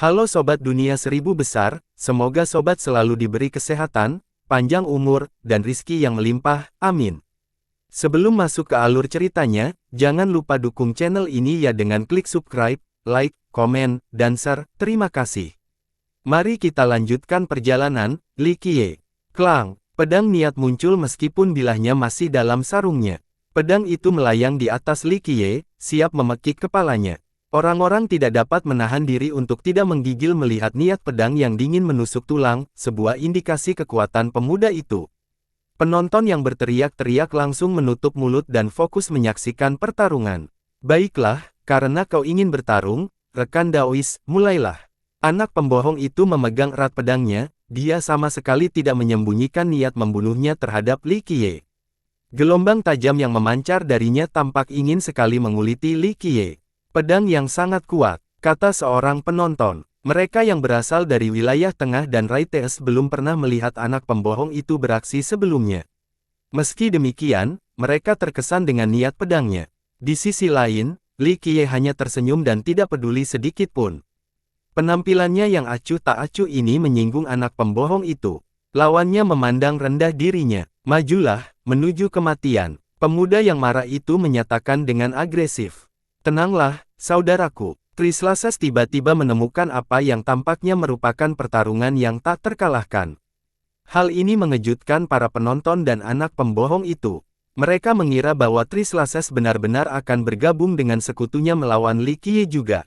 Halo Sobat Dunia Seribu Besar, semoga Sobat selalu diberi kesehatan, panjang umur, dan rizki yang melimpah, amin. Sebelum masuk ke alur ceritanya, jangan lupa dukung channel ini ya dengan klik subscribe, like, komen, dan share, terima kasih. Mari kita lanjutkan perjalanan. Li Qiye. Klang, pedang niat muncul meskipun bilahnya masih dalam sarungnya. Pedang itu melayang di atas Li Qiye, siap memekik kepalanya. Orang-orang tidak dapat menahan diri untuk tidak menggigil melihat niat pedang yang dingin menusuk tulang, sebuah indikasi kekuatan pemuda itu. Penonton yang berteriak-teriak langsung menutup mulut dan fokus menyaksikan pertarungan. Baiklah, karena kau ingin bertarung, rekan Daois, mulailah. Anak pembohong itu memegang erat pedangnya, dia sama sekali tidak menyembunyikan niat membunuhnya terhadap Li Qiye. Gelombang tajam yang memancar darinya tampak ingin sekali menguliti Li Qiye. Pedang yang sangat kuat, kata seorang penonton. Mereka yang berasal dari wilayah tengah dan Raites belum pernah melihat anak pembohong itu beraksi sebelumnya. Meski demikian, mereka terkesan dengan niat pedangnya. Di sisi lain, Li Qiye hanya tersenyum dan tidak peduli sedikit pun. Penampilannya yang acuh tak acuh ini menyinggung anak pembohong itu. Lawannya memandang rendah dirinya. Majulah, menuju kematian. Pemuda yang marah itu menyatakan dengan agresif. Tenanglah, saudaraku. Trislases tiba-tiba menemukan apa yang tampaknya merupakan pertarungan yang tak terkalahkan. Hal ini mengejutkan para penonton dan anak pembohong itu. Mereka mengira bahwa Trislases benar-benar akan bergabung dengan sekutunya melawan Li Qiye juga.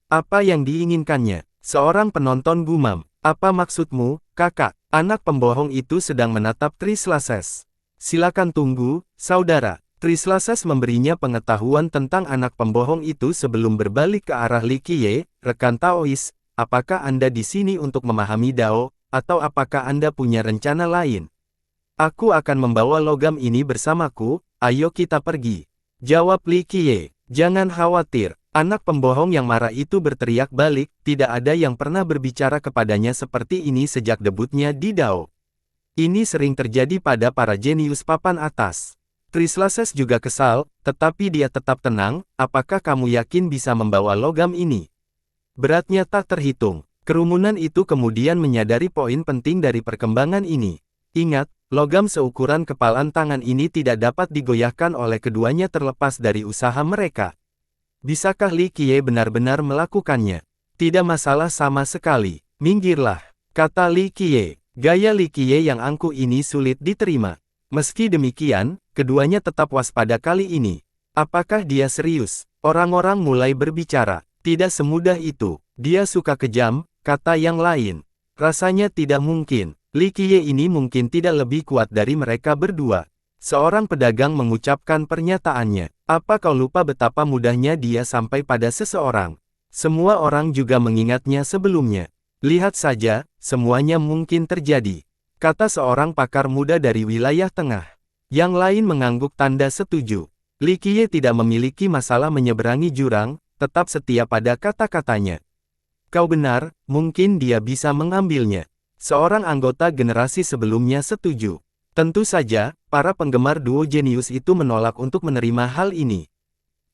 Apa yang diinginkannya? Seorang penonton gumam. Apa maksudmu, kakak? Anak pembohong itu sedang menatap Trislases. Silakan tunggu, saudara. Trislases memberinya pengetahuan tentang anak pembohong itu sebelum berbalik ke arah Li Qiye. Rekan Taois, apakah Anda di sini untuk memahami Dao, atau apakah Anda punya rencana lain? Aku akan membawa logam ini bersamaku, ayo kita pergi. Jawab Li Qiye. Jangan khawatir. Anak pembohong yang marah itu berteriak balik, tidak ada yang pernah berbicara kepadanya seperti ini sejak debutnya di Dao. Ini sering terjadi pada para jenius papan atas. Trislases juga kesal, tetapi dia tetap tenang. Apakah kamu yakin bisa membawa logam ini? Beratnya tak terhitung. Kerumunan itu kemudian menyadari poin penting dari perkembangan ini. Ingat, logam seukuran kepalan tangan ini tidak dapat digoyahkan oleh keduanya terlepas dari usaha mereka. Bisakah Li Qiye benar-benar melakukannya? Tidak masalah sama sekali. Minggirlah, kata Li Qiye. Gaya Li Qiye yang angkuh ini sulit diterima. Meski demikian, keduanya tetap waspada kali ini. Apakah dia serius? Orang-orang mulai berbicara. Tidak semudah itu. Dia suka kejam, kata yang lain. Rasanya tidak mungkin. Li Qiye ini mungkin tidak lebih kuat dari mereka berdua. Seorang pedagang mengucapkan pernyataannya. Apa kau lupa betapa mudahnya dia sampai pada seseorang? Semua orang juga mengingatnya sebelumnya. Lihat saja, semuanya mungkin terjadi. Kata seorang pakar muda dari wilayah tengah. Yang lain mengangguk tanda setuju. Li Qiye tidak memiliki masalah menyeberangi jurang, tetap setia pada kata-katanya. Kau benar, mungkin dia bisa mengambilnya. Seorang anggota generasi sebelumnya setuju. Tentu saja, para penggemar duo jenius itu menolak untuk menerima hal ini.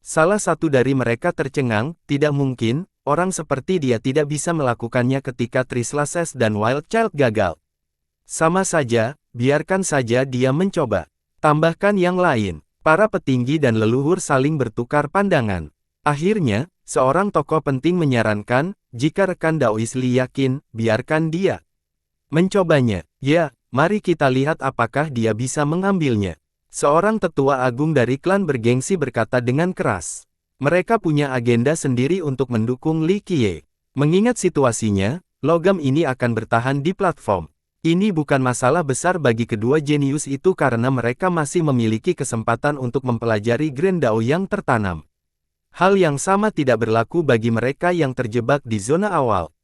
Salah satu dari mereka tercengang, tidak mungkin, orang seperti dia tidak bisa melakukannya ketika Trislases dan Wild Child gagal. Sama saja, biarkan saja dia mencoba. Tambahkan yang lain, para petinggi dan leluhur saling bertukar pandangan. Akhirnya, seorang tokoh penting menyarankan, jika rekan Daois Li yakin, biarkan dia mencobanya. Ya, mari kita lihat apakah dia bisa mengambilnya. Seorang tetua agung dari klan bergengsi berkata dengan keras. Mereka punya agenda sendiri untuk mendukung Li Qiye. Mengingat situasinya, logam ini akan bertahan di platform. Ini bukan masalah besar bagi kedua jenius itu karena mereka masih memiliki kesempatan untuk mempelajari Grand Dao yang tertanam. Hal yang sama tidak berlaku bagi mereka yang terjebak di zona awal.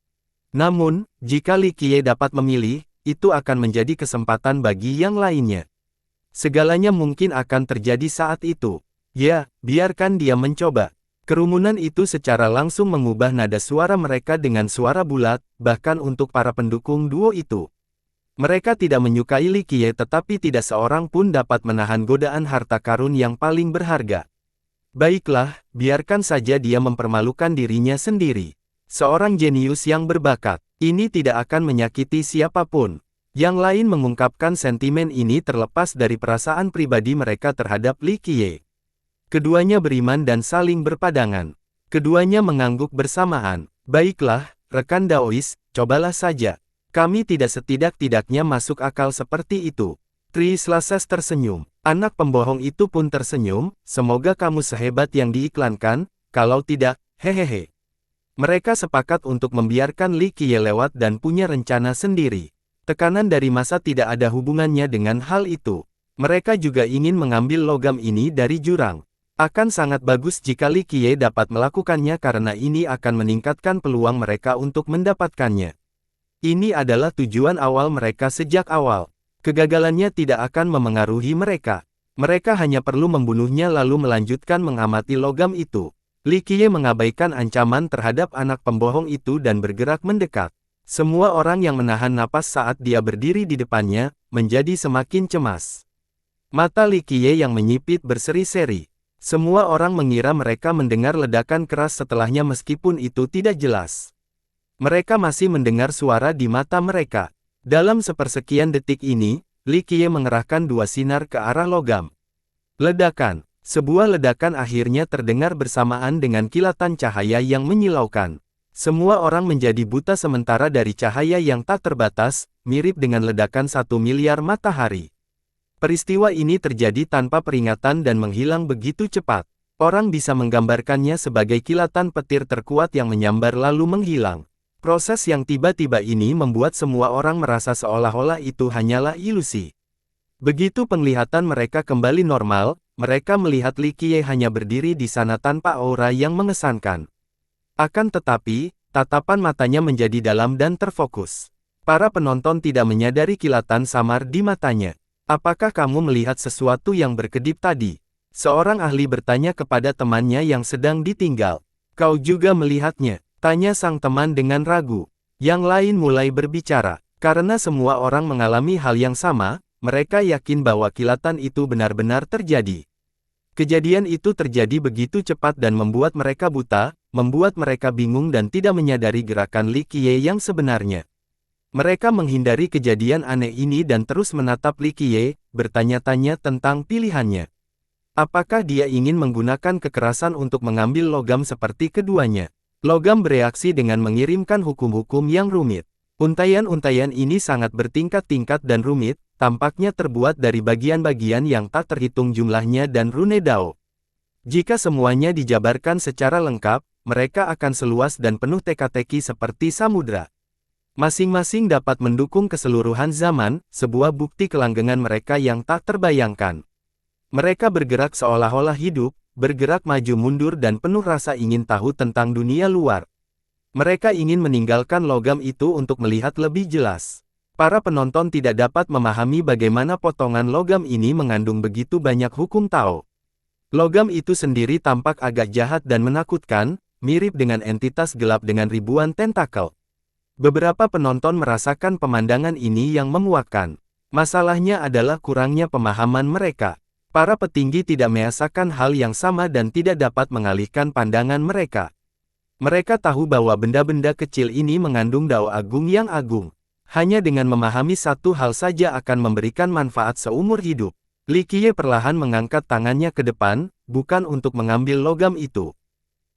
Namun, jika Li Qiye dapat memilih, itu akan menjadi kesempatan bagi yang lainnya. Segalanya mungkin akan terjadi saat itu. Ya, biarkan dia mencoba. Kerumunan itu secara langsung mengubah nada suara mereka dengan suara bulat, bahkan untuk para pendukung duo itu. Mereka tidak menyukai Li Qiye tetapi tidak seorang pun dapat menahan godaan harta karun yang paling berharga. Baiklah, biarkan saja dia mempermalukan dirinya sendiri. Seorang jenius yang berbakat. Ini tidak akan menyakiti siapapun. Yang lain mengungkapkan sentimen ini terlepas dari perasaan pribadi mereka terhadap Li Qiye. Keduanya beriman dan saling berpadangan. Keduanya mengangguk bersamaan. Baiklah, rekan Daois, cobalah saja. Kami tidak setidak-tidaknya masuk akal seperti itu. Tri Slases tersenyum. Anak pembohong itu pun tersenyum, semoga kamu sehebat yang diiklankan, kalau tidak, hehehe. Mereka sepakat untuk membiarkan Li Qiye lewat dan punya rencana sendiri. Tekanan dari masa tidak ada hubungannya dengan hal itu. Mereka juga ingin mengambil logam ini dari jurang. Akan sangat bagus jika Li Qiye dapat melakukannya karena ini akan meningkatkan peluang mereka untuk mendapatkannya. Ini adalah tujuan awal mereka sejak awal. Kegagalannya tidak akan memengaruhi mereka. Mereka hanya perlu membunuhnya lalu melanjutkan mengamati logam itu. Li Qiye mengabaikan ancaman terhadap anak pembohong itu dan bergerak mendekat. Semua orang yang menahan napas saat dia berdiri di depannya, menjadi semakin cemas. Mata Li Qiye yang menyipit berseri-seri. Semua orang mengira mereka mendengar ledakan keras setelahnya meskipun itu tidak jelas. Mereka masih mendengar suara di mata mereka. Dalam sepersekian detik ini, Li Qiye mengerahkan dua sinar ke arah logam. Ledakan. Sebuah ledakan akhirnya terdengar bersamaan dengan kilatan cahaya yang menyilaukan. Semua orang menjadi buta sementara dari cahaya yang tak terbatas, mirip dengan ledakan 1 miliar matahari. Peristiwa ini terjadi tanpa peringatan dan menghilang begitu cepat. Orang bisa menggambarkannya sebagai kilatan petir terkuat yang menyambar lalu menghilang. Proses yang tiba-tiba ini membuat semua orang merasa seolah-olah itu hanyalah ilusi. Begitu penglihatan mereka kembali normal, mereka melihat Li Qiye hanya berdiri di sana tanpa aura yang mengesankan. Akan tetapi, tatapan matanya menjadi dalam dan terfokus. Para penonton tidak menyadari kilatan samar di matanya. Apakah kamu melihat sesuatu yang berkedip tadi? Seorang ahli bertanya kepada temannya yang sedang ditinggal. Kau juga melihatnya? Tanya sang teman dengan ragu. Yang lain mulai berbicara. Karena semua orang mengalami hal yang sama, mereka yakin bahwa kilatan itu benar-benar terjadi. Kejadian itu terjadi begitu cepat dan membuat mereka buta, membuat mereka bingung dan tidak menyadari gerakan Li Qiye yang sebenarnya. Mereka menghindari kejadian aneh ini dan terus menatap Li Qiye, bertanya-tanya tentang pilihannya. Apakah dia ingin menggunakan kekerasan untuk mengambil logam seperti keduanya? Logam bereaksi dengan mengirimkan hukum-hukum yang rumit. Untaian-untaian ini sangat bertingkat-tingkat dan rumit, tampaknya terbuat dari bagian-bagian yang tak terhitung jumlahnya dan rune Dao. Jika semuanya dijabarkan secara lengkap, mereka akan seluas dan penuh teka-teki seperti samudra. Masing-masing dapat mendukung keseluruhan zaman, sebuah bukti kelanggengan mereka yang tak terbayangkan. Mereka bergerak seolah-olah hidup, bergerak maju mundur dan penuh rasa ingin tahu tentang dunia luar. Mereka ingin meninggalkan logam itu untuk melihat lebih jelas. Para penonton tidak dapat memahami bagaimana potongan logam ini mengandung begitu banyak hukum Tao. Logam itu sendiri tampak agak jahat dan menakutkan, mirip dengan entitas gelap dengan ribuan tentakel. Beberapa penonton merasakan pemandangan ini yang memuakkan. Masalahnya adalah kurangnya pemahaman mereka. Para petinggi tidak merasakan hal yang sama dan tidak dapat mengalihkan pandangan mereka. Mereka tahu bahwa benda-benda kecil ini mengandung Dao agung yang agung. Hanya dengan memahami satu hal saja akan memberikan manfaat seumur hidup. Li Qiye perlahan mengangkat tangannya ke depan, bukan untuk mengambil logam itu.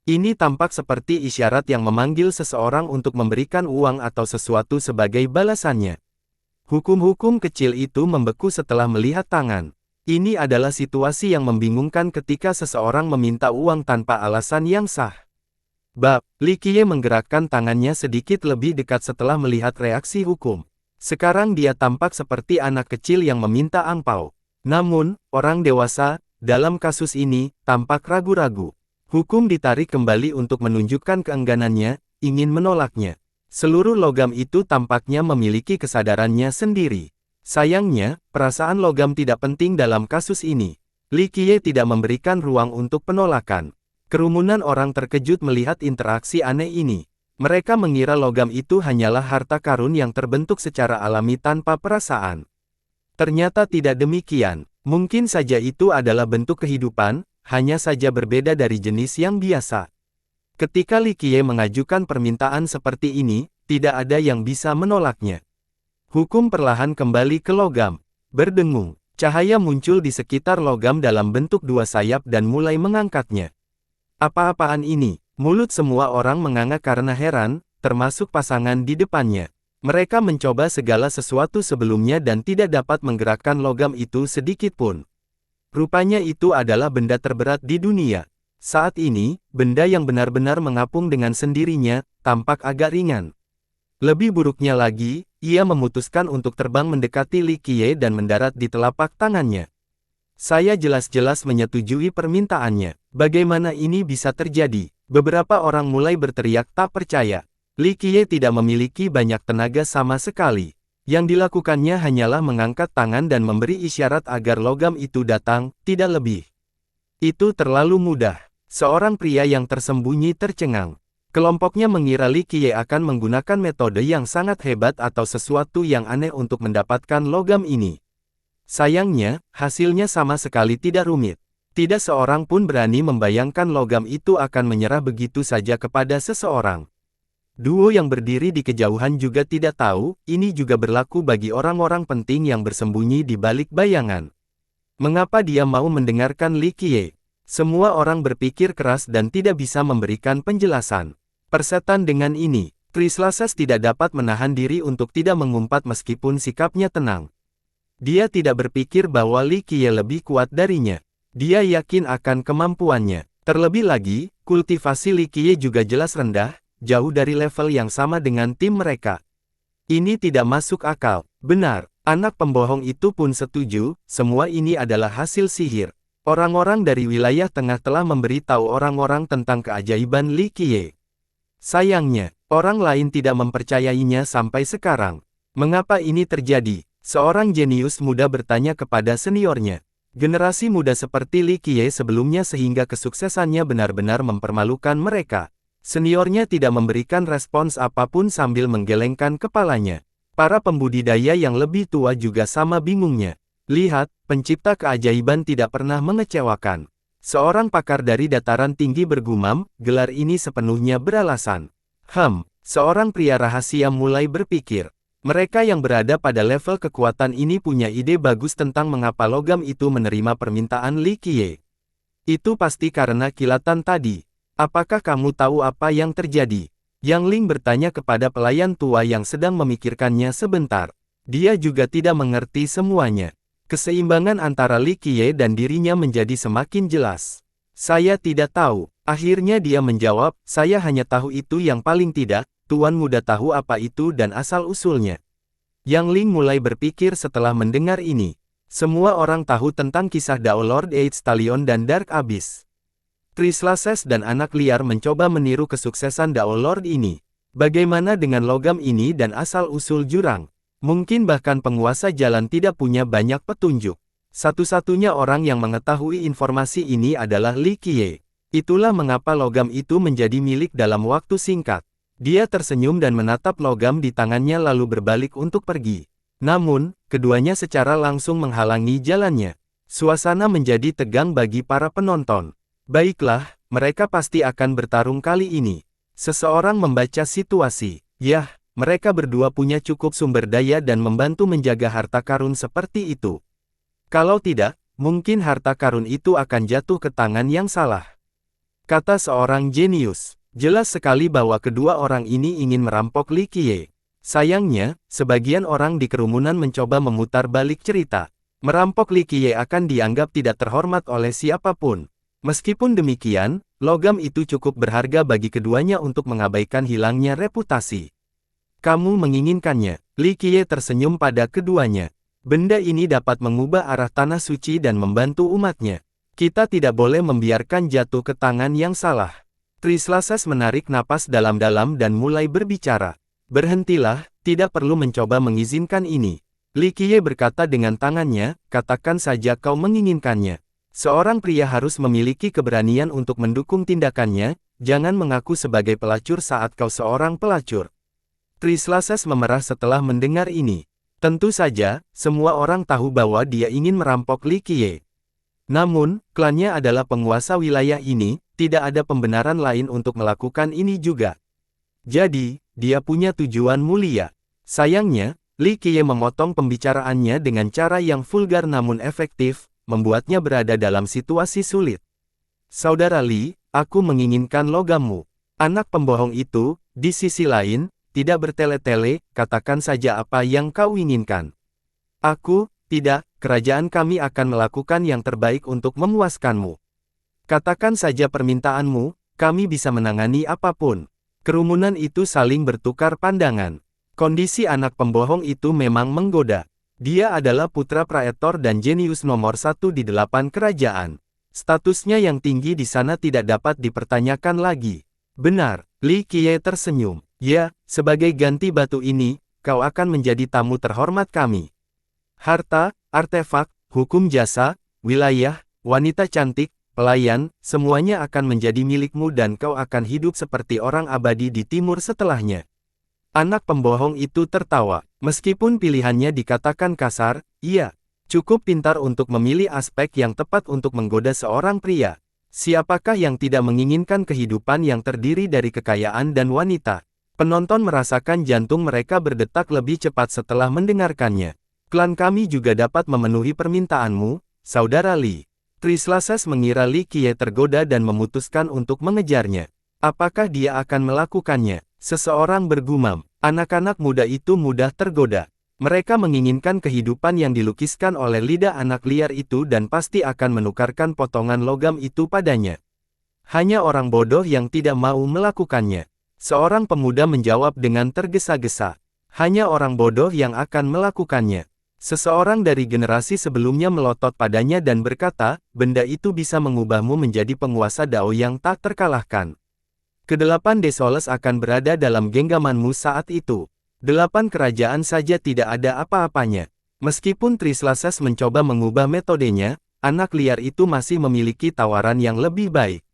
Ini tampak seperti isyarat yang memanggil seseorang untuk memberikan uang atau sesuatu sebagai balasannya. Hukum-hukum kecil itu membeku setelah melihat tangan. Ini adalah situasi yang membingungkan ketika seseorang meminta uang tanpa alasan yang sah. Li Qiye menggerakkan tangannya sedikit lebih dekat setelah melihat reaksi hukum. Sekarang dia tampak seperti anak kecil yang meminta angpau. Namun, orang dewasa, dalam kasus ini, tampak ragu-ragu. Hukum ditarik kembali untuk menunjukkan keengganannya, ingin menolaknya. Seluruh logam itu tampaknya memiliki kesadarannya sendiri. Sayangnya, perasaan logam tidak penting dalam kasus ini. Li Qiye tidak memberikan ruang untuk penolakan. Kerumunan orang terkejut melihat interaksi aneh ini. Mereka mengira logam itu hanyalah harta karun yang terbentuk secara alami tanpa perasaan. Ternyata tidak demikian. Mungkin saja itu adalah bentuk kehidupan, hanya saja berbeda dari jenis yang biasa. Ketika Li Qiye mengajukan permintaan seperti ini, tidak ada yang bisa menolaknya. Hukum perlahan kembali ke logam. Berdengung, cahaya muncul di sekitar logam dalam bentuk dua sayap dan mulai mengangkatnya. Apa-apaan ini? Mulut semua orang menganga karena heran, termasuk pasangan di depannya. Mereka mencoba segala sesuatu sebelumnya dan tidak dapat menggerakkan logam itu sedikit pun. Rupanya itu adalah benda terberat di dunia. Saat ini, benda yang benar-benar mengapung dengan sendirinya, tampak agak ringan. Lebih buruknya lagi, ia memutuskan untuk terbang mendekati Li Qiye dan mendarat di telapak tangannya. Saya jelas-jelas menyetujui permintaannya. Bagaimana ini bisa terjadi? Beberapa orang mulai berteriak tak percaya. Li Qiye tidak memiliki banyak tenaga sama sekali. Yang dilakukannya hanyalah mengangkat tangan dan memberi isyarat agar logam itu datang, tidak lebih. Itu terlalu mudah. Seorang pria yang tersembunyi tercengang. Kelompoknya mengira Li Qiye akan menggunakan metode yang sangat hebat atau sesuatu yang aneh untuk mendapatkan logam ini. Sayangnya, hasilnya sama sekali tidak rumit. Tidak seorang pun berani membayangkan logam itu akan menyerah begitu saja kepada seseorang. Duo yang berdiri di kejauhan juga tidak tahu, ini juga berlaku bagi orang-orang penting yang bersembunyi di balik bayangan. Mengapa dia mau mendengarkan Li Qiye? Semua orang berpikir keras dan tidak bisa memberikan penjelasan. Persetan dengan ini, Trislases tidak dapat menahan diri untuk tidak mengumpat meskipun sikapnya tenang. Dia tidak berpikir bahwa Li Qiye lebih kuat darinya. Dia yakin akan kemampuannya. Terlebih lagi, kultivasi Li Qiye juga jelas rendah, jauh dari level yang sama dengan tim mereka. Ini tidak masuk akal. Benar, anak pembohong itu pun setuju, semua ini adalah hasil sihir. Orang-orang dari wilayah tengah telah memberitahu orang-orang tentang keajaiban Li Qiye. Sayangnya, orang lain tidak mempercayainya sampai sekarang. Mengapa ini terjadi? Seorang jenius muda bertanya kepada seniornya. Generasi muda seperti Li Qiye sebelumnya sehingga kesuksesannya benar-benar mempermalukan mereka. Seniornya tidak memberikan respons apapun sambil menggelengkan kepalanya. Para pembudidaya yang lebih tua juga sama bingungnya. Lihat, pencipta keajaiban tidak pernah mengecewakan. Seorang pakar dari dataran tinggi bergumam, gelar ini sepenuhnya beralasan. Seorang pria rahasia mulai berpikir. Mereka yang berada pada level kekuatan ini punya ide bagus tentang mengapa logam itu menerima permintaan Li Qiye. Itu pasti karena kilatan tadi. Apakah kamu tahu apa yang terjadi? Yang Ling bertanya kepada pelayan tua yang sedang memikirkannya sebentar. Dia juga tidak mengerti semuanya. Keseimbangan antara Li Qiye dan dirinya menjadi semakin jelas. Saya tidak tahu. Akhirnya dia menjawab, saya hanya tahu itu yang paling tidak, Tuan Muda tahu apa itu dan asal-usulnya. Yang Ling mulai berpikir setelah mendengar ini. Semua orang tahu tentang kisah Dao Lord Eight Stallion dan Dark Abyss. Trislases dan anak liar mencoba meniru kesuksesan Dao Lord ini. Bagaimana dengan logam ini dan asal-usul jurang? Mungkin bahkan penguasa jalan tidak punya banyak petunjuk. Satu-satunya orang yang mengetahui informasi ini adalah Li Qiye. Itulah mengapa logam itu menjadi milik dalam waktu singkat. Dia tersenyum dan menatap logam di tangannya lalu berbalik untuk pergi. Namun, keduanya secara langsung menghalangi jalannya. Suasana menjadi tegang bagi para penonton. Baiklah, mereka pasti akan bertarung kali ini. Seseorang membaca situasi. Yah, mereka berdua punya cukup sumber daya dan membantu menjaga harta karun seperti itu. Kalau tidak, mungkin harta karun itu akan jatuh ke tangan yang salah. Kata seorang jenius. Jelas sekali bahwa kedua orang ini ingin merampok Li Qiye. Sayangnya, sebagian orang di kerumunan mencoba memutar balik cerita. Merampok Li Qiye akan dianggap tidak terhormat oleh siapapun. Meskipun demikian, logam itu cukup berharga bagi keduanya untuk mengabaikan hilangnya reputasi. Kamu menginginkannya. Li Qiye tersenyum pada keduanya. Benda ini dapat mengubah arah tanah suci dan membantu umatnya. Kita tidak boleh membiarkan jatuh ke tangan yang salah. Trislases menarik napas dalam-dalam dan mulai berbicara. Berhentilah, tidak perlu mencoba mengizinkan ini. Li Qiye berkata dengan tangannya, katakan saja kau menginginkannya. Seorang pria harus memiliki keberanian untuk mendukung tindakannya, jangan mengaku sebagai pelacur saat kau seorang pelacur. Trislases memerah setelah mendengar ini. Tentu saja, semua orang tahu bahwa dia ingin merampok Li Qiye. Namun, klannya adalah penguasa wilayah ini, tidak ada pembenaran lain untuk melakukan ini juga. Jadi, dia punya tujuan mulia. Sayangnya, Li Qiye memotong pembicaraannya dengan cara yang vulgar namun efektif, membuatnya berada dalam situasi sulit. Saudara Li, aku menginginkan logammu. Anak pembohong itu, di sisi lain, tidak bertele-tele, katakan saja apa yang kau inginkan. Aku, tidak, kerajaan kami akan melakukan yang terbaik untuk memuaskanmu. Katakan saja permintaanmu, kami bisa menangani apapun. Kerumunan itu saling bertukar pandangan. Kondisi anak pembohong itu memang menggoda. Dia adalah putra praetor dan jenius nomor 1 di 8 kerajaan. Statusnya yang tinggi di sana tidak dapat dipertanyakan lagi. Benar, Li Qiye tersenyum. Ya, sebagai ganti batu ini, kau akan menjadi tamu terhormat kami. Harta, artefak, hukum jasa, wilayah, wanita cantik, pelayan, semuanya akan menjadi milikmu dan kau akan hidup seperti orang abadi di timur setelahnya. Anak pembohong itu tertawa. Meskipun pilihannya dikatakan kasar, ia cukup pintar untuk memilih aspek yang tepat untuk menggoda seorang pria. Siapakah yang tidak menginginkan kehidupan yang terdiri dari kekayaan dan wanita? Penonton merasakan jantung mereka berdetak lebih cepat setelah mendengarkannya. Klan kami juga dapat memenuhi permintaanmu, Saudara Li. Trislases mengira Li Qiye tergoda dan memutuskan untuk mengejarnya. Apakah dia akan melakukannya? Seseorang bergumam. Anak-anak muda itu mudah tergoda. Mereka menginginkan kehidupan yang dilukiskan oleh lidah anak liar itu dan pasti akan menukarkan potongan logam itu padanya. Hanya orang bodoh yang tidak mau melakukannya. Seorang pemuda menjawab dengan tergesa-gesa. Hanya orang bodoh yang akan melakukannya. Seseorang dari generasi sebelumnya melotot padanya dan berkata, benda itu bisa mengubahmu menjadi penguasa Dao yang tak terkalahkan. Kedelapan Desoles akan berada dalam genggamanmu saat itu. 8 kerajaan saja tidak ada apa-apanya. Meskipun Trislases mencoba mengubah metodenya, anak liar itu masih memiliki tawaran yang lebih baik.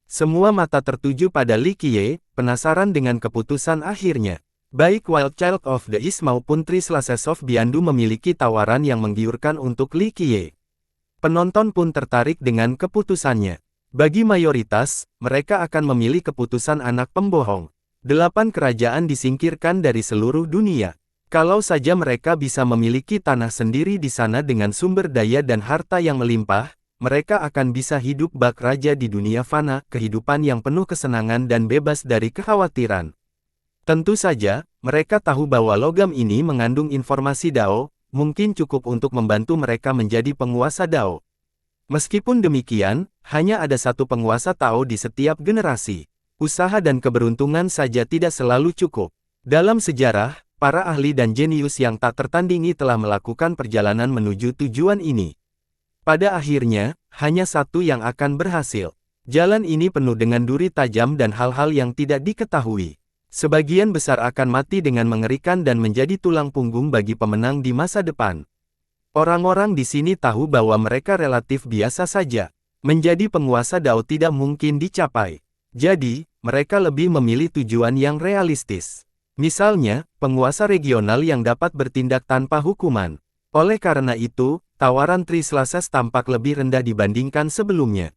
Semua mata tertuju pada Li Qiye, penasaran dengan keputusan akhirnya. Baik Wild Child of the East maupun Trislases of Biandu memiliki tawaran yang menggiurkan untuk Li Qiye. Penonton pun tertarik dengan keputusannya. Bagi mayoritas, mereka akan memilih keputusan anak pembohong. 8 kerajaan disingkirkan dari seluruh dunia. Kalau saja mereka bisa memiliki tanah sendiri di sana dengan sumber daya dan harta yang melimpah, mereka akan bisa hidup bak raja di dunia fana, kehidupan yang penuh kesenangan dan bebas dari kekhawatiran. Tentu saja, mereka tahu bahwa logam ini mengandung informasi Dao, mungkin cukup untuk membantu mereka menjadi penguasa Dao. Meskipun demikian, hanya ada satu penguasa Tao di setiap generasi. Usaha dan keberuntungan saja tidak selalu cukup. Dalam sejarah, para ahli dan jenius yang tak tertandingi telah melakukan perjalanan menuju tujuan ini. Pada akhirnya, hanya satu yang akan berhasil. Jalan ini penuh dengan duri tajam dan hal-hal yang tidak diketahui. Sebagian besar akan mati dengan mengerikan dan menjadi tulang punggung bagi pemenang di masa depan. Orang-orang di sini tahu bahwa mereka relatif biasa saja. Menjadi penguasa Dao tidak mungkin dicapai. Jadi, mereka lebih memilih tujuan yang realistis. Misalnya, penguasa regional yang dapat bertindak tanpa hukuman. Oleh karena itu, tawaran Trislases tampak lebih rendah dibandingkan sebelumnya.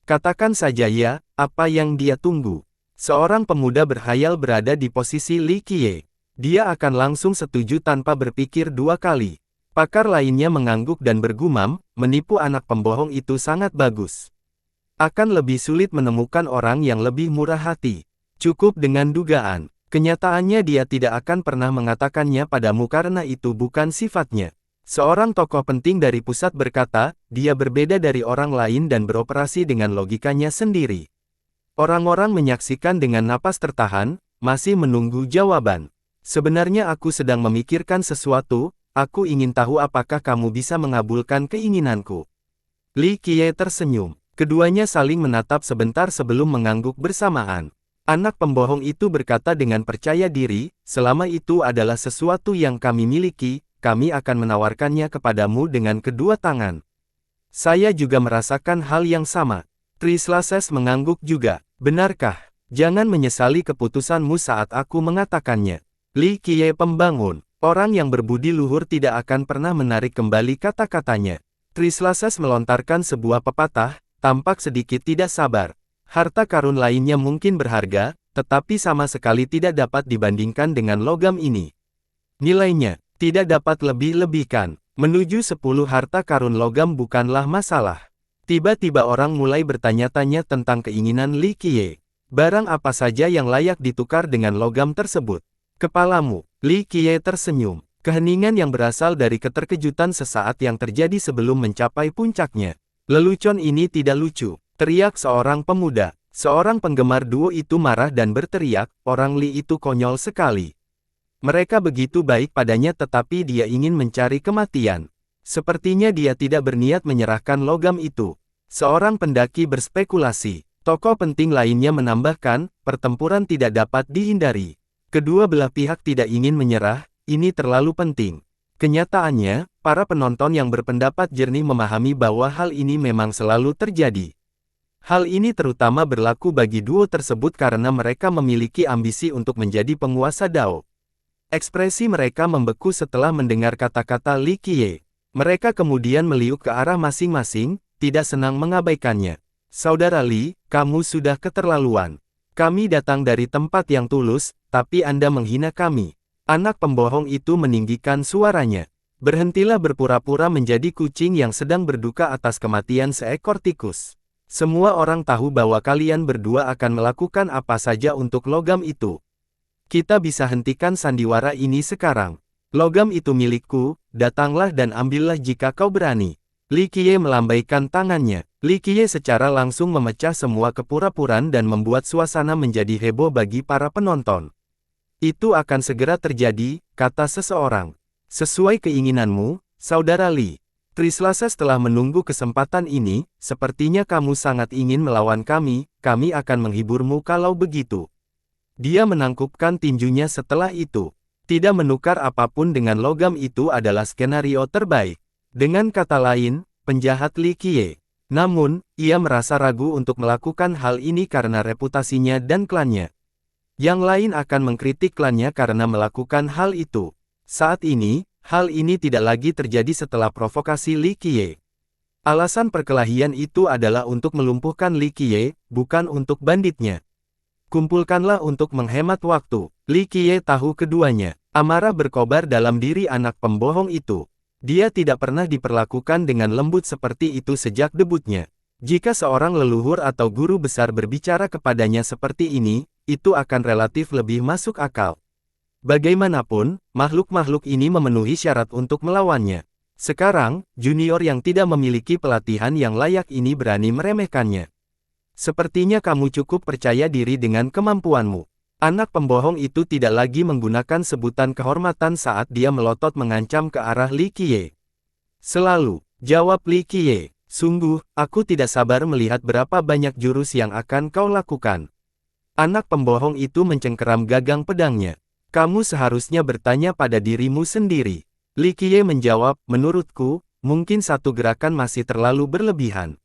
Katakan saja ya, apa yang dia tunggu? Seorang pemuda berhayal berada di posisi Li Qiye. Dia akan langsung setuju tanpa berpikir dua kali. Pakar lainnya mengangguk dan bergumam, menipu anak pembohong itu sangat bagus. Akan lebih sulit menemukan orang yang lebih murah hati. Cukup dengan dugaan. Kenyataannya dia tidak akan pernah mengatakannya padamu karena itu bukan sifatnya. Seorang tokoh penting dari pusat berkata, dia berbeda dari orang lain dan beroperasi dengan logikanya sendiri. Orang-orang menyaksikan dengan napas tertahan, masih menunggu jawaban. Sebenarnya aku sedang memikirkan sesuatu, aku ingin tahu apakah kamu bisa mengabulkan keinginanku. Li Qiye tersenyum. Keduanya saling menatap sebentar sebelum mengangguk bersamaan. Anak pembohong itu berkata dengan percaya diri, selama itu adalah sesuatu yang kami miliki, kami akan menawarkannya kepadamu dengan kedua tangan. Saya juga merasakan hal yang sama. Trislases mengangguk juga. Benarkah? Jangan menyesali keputusanmu saat aku mengatakannya. Li Qiye pembangun. Orang yang berbudi luhur tidak akan pernah menarik kembali kata-katanya. Trislases melontarkan sebuah pepatah, tampak sedikit tidak sabar. Harta karun lainnya mungkin berharga, tetapi sama sekali tidak dapat dibandingkan dengan logam ini. Nilainya tidak dapat lebih-lebihkan. Menuju 10 harta karun logam bukanlah masalah. Tiba-tiba orang mulai bertanya-tanya tentang keinginan Li Qiye. Barang apa saja yang layak ditukar dengan logam tersebut. Kepalamu, Li Qiye tersenyum. Keheningan yang berasal dari keterkejutan sesaat yang terjadi sebelum mencapai puncaknya. Lelucon ini tidak lucu, teriak seorang pemuda. Seorang penggemar duo itu marah dan berteriak, orang Li itu konyol sekali. Mereka begitu baik padanya tetapi dia ingin mencari kematian. Sepertinya dia tidak berniat menyerahkan logam itu. Seorang pendaki berspekulasi. Tokoh penting lainnya menambahkan, pertempuran tidak dapat dihindari. Kedua belah pihak tidak ingin menyerah, ini terlalu penting. Kenyataannya, para penonton yang berpendapat jernih memahami bahwa hal ini memang selalu terjadi. Hal ini terutama berlaku bagi duo tersebut karena mereka memiliki ambisi untuk menjadi penguasa Dao. Ekspresi mereka membeku setelah mendengar kata-kata Li Qiye. Mereka kemudian meliuk ke arah masing-masing, tidak senang mengabaikannya. Saudara Li, kamu sudah keterlaluan. Kami datang dari tempat yang tulus, tapi Anda menghina kami. Anak pembohong itu meninggikan suaranya. Berhentilah berpura-pura menjadi kucing yang sedang berduka atas kematian seekor tikus. Semua orang tahu bahwa kalian berdua akan melakukan apa saja untuk logam itu. Kita bisa hentikan sandiwara ini sekarang. Logam itu milikku, datanglah dan ambillah jika kau berani. Li Qiye melambaikan tangannya. Li Qiye secara langsung memecah semua kepura-puraan dan membuat suasana menjadi heboh bagi para penonton. Itu akan segera terjadi, kata seseorang. Sesuai keinginanmu, Saudara Li. Trislasa setelah menunggu kesempatan ini, sepertinya kamu sangat ingin melawan kami akan menghiburmu kalau begitu. Dia menangkupkan tinjunya setelah itu. Tidak menukar apapun dengan logam itu adalah skenario terbaik. Dengan kata lain, penjahat Li Qiye. Namun, ia merasa ragu untuk melakukan hal ini karena reputasinya dan klannya. Yang lain akan mengkritik klannya karena melakukan hal itu. Saat ini, hal ini tidak lagi terjadi setelah provokasi Li Qiye. Alasan perkelahian itu adalah untuk melumpuhkan Li Qiye, bukan untuk banditnya. Kumpulkanlah untuk menghemat waktu. Li Qiye tahu keduanya. Amarah berkobar dalam diri anak pembohong itu. Dia tidak pernah diperlakukan dengan lembut seperti itu sejak debutnya. Jika seorang leluhur atau guru besar berbicara kepadanya seperti ini, itu akan relatif lebih masuk akal. Bagaimanapun, makhluk-makhluk ini memenuhi syarat untuk melawannya. Sekarang, junior yang tidak memiliki pelatihan yang layak ini berani meremehkannya. Sepertinya kamu cukup percaya diri dengan kemampuanmu. Anak pembohong itu tidak lagi menggunakan sebutan kehormatan saat dia melotot mengancam ke arah Li Qiye. Selalu, jawab Li Qiye. Sungguh, aku tidak sabar melihat berapa banyak jurus yang akan kau lakukan. Anak pembohong itu mencengkeram gagang pedangnya. Kamu seharusnya bertanya pada dirimu sendiri. Li Qiye menjawab, menurutku, mungkin satu gerakan masih terlalu berlebihan.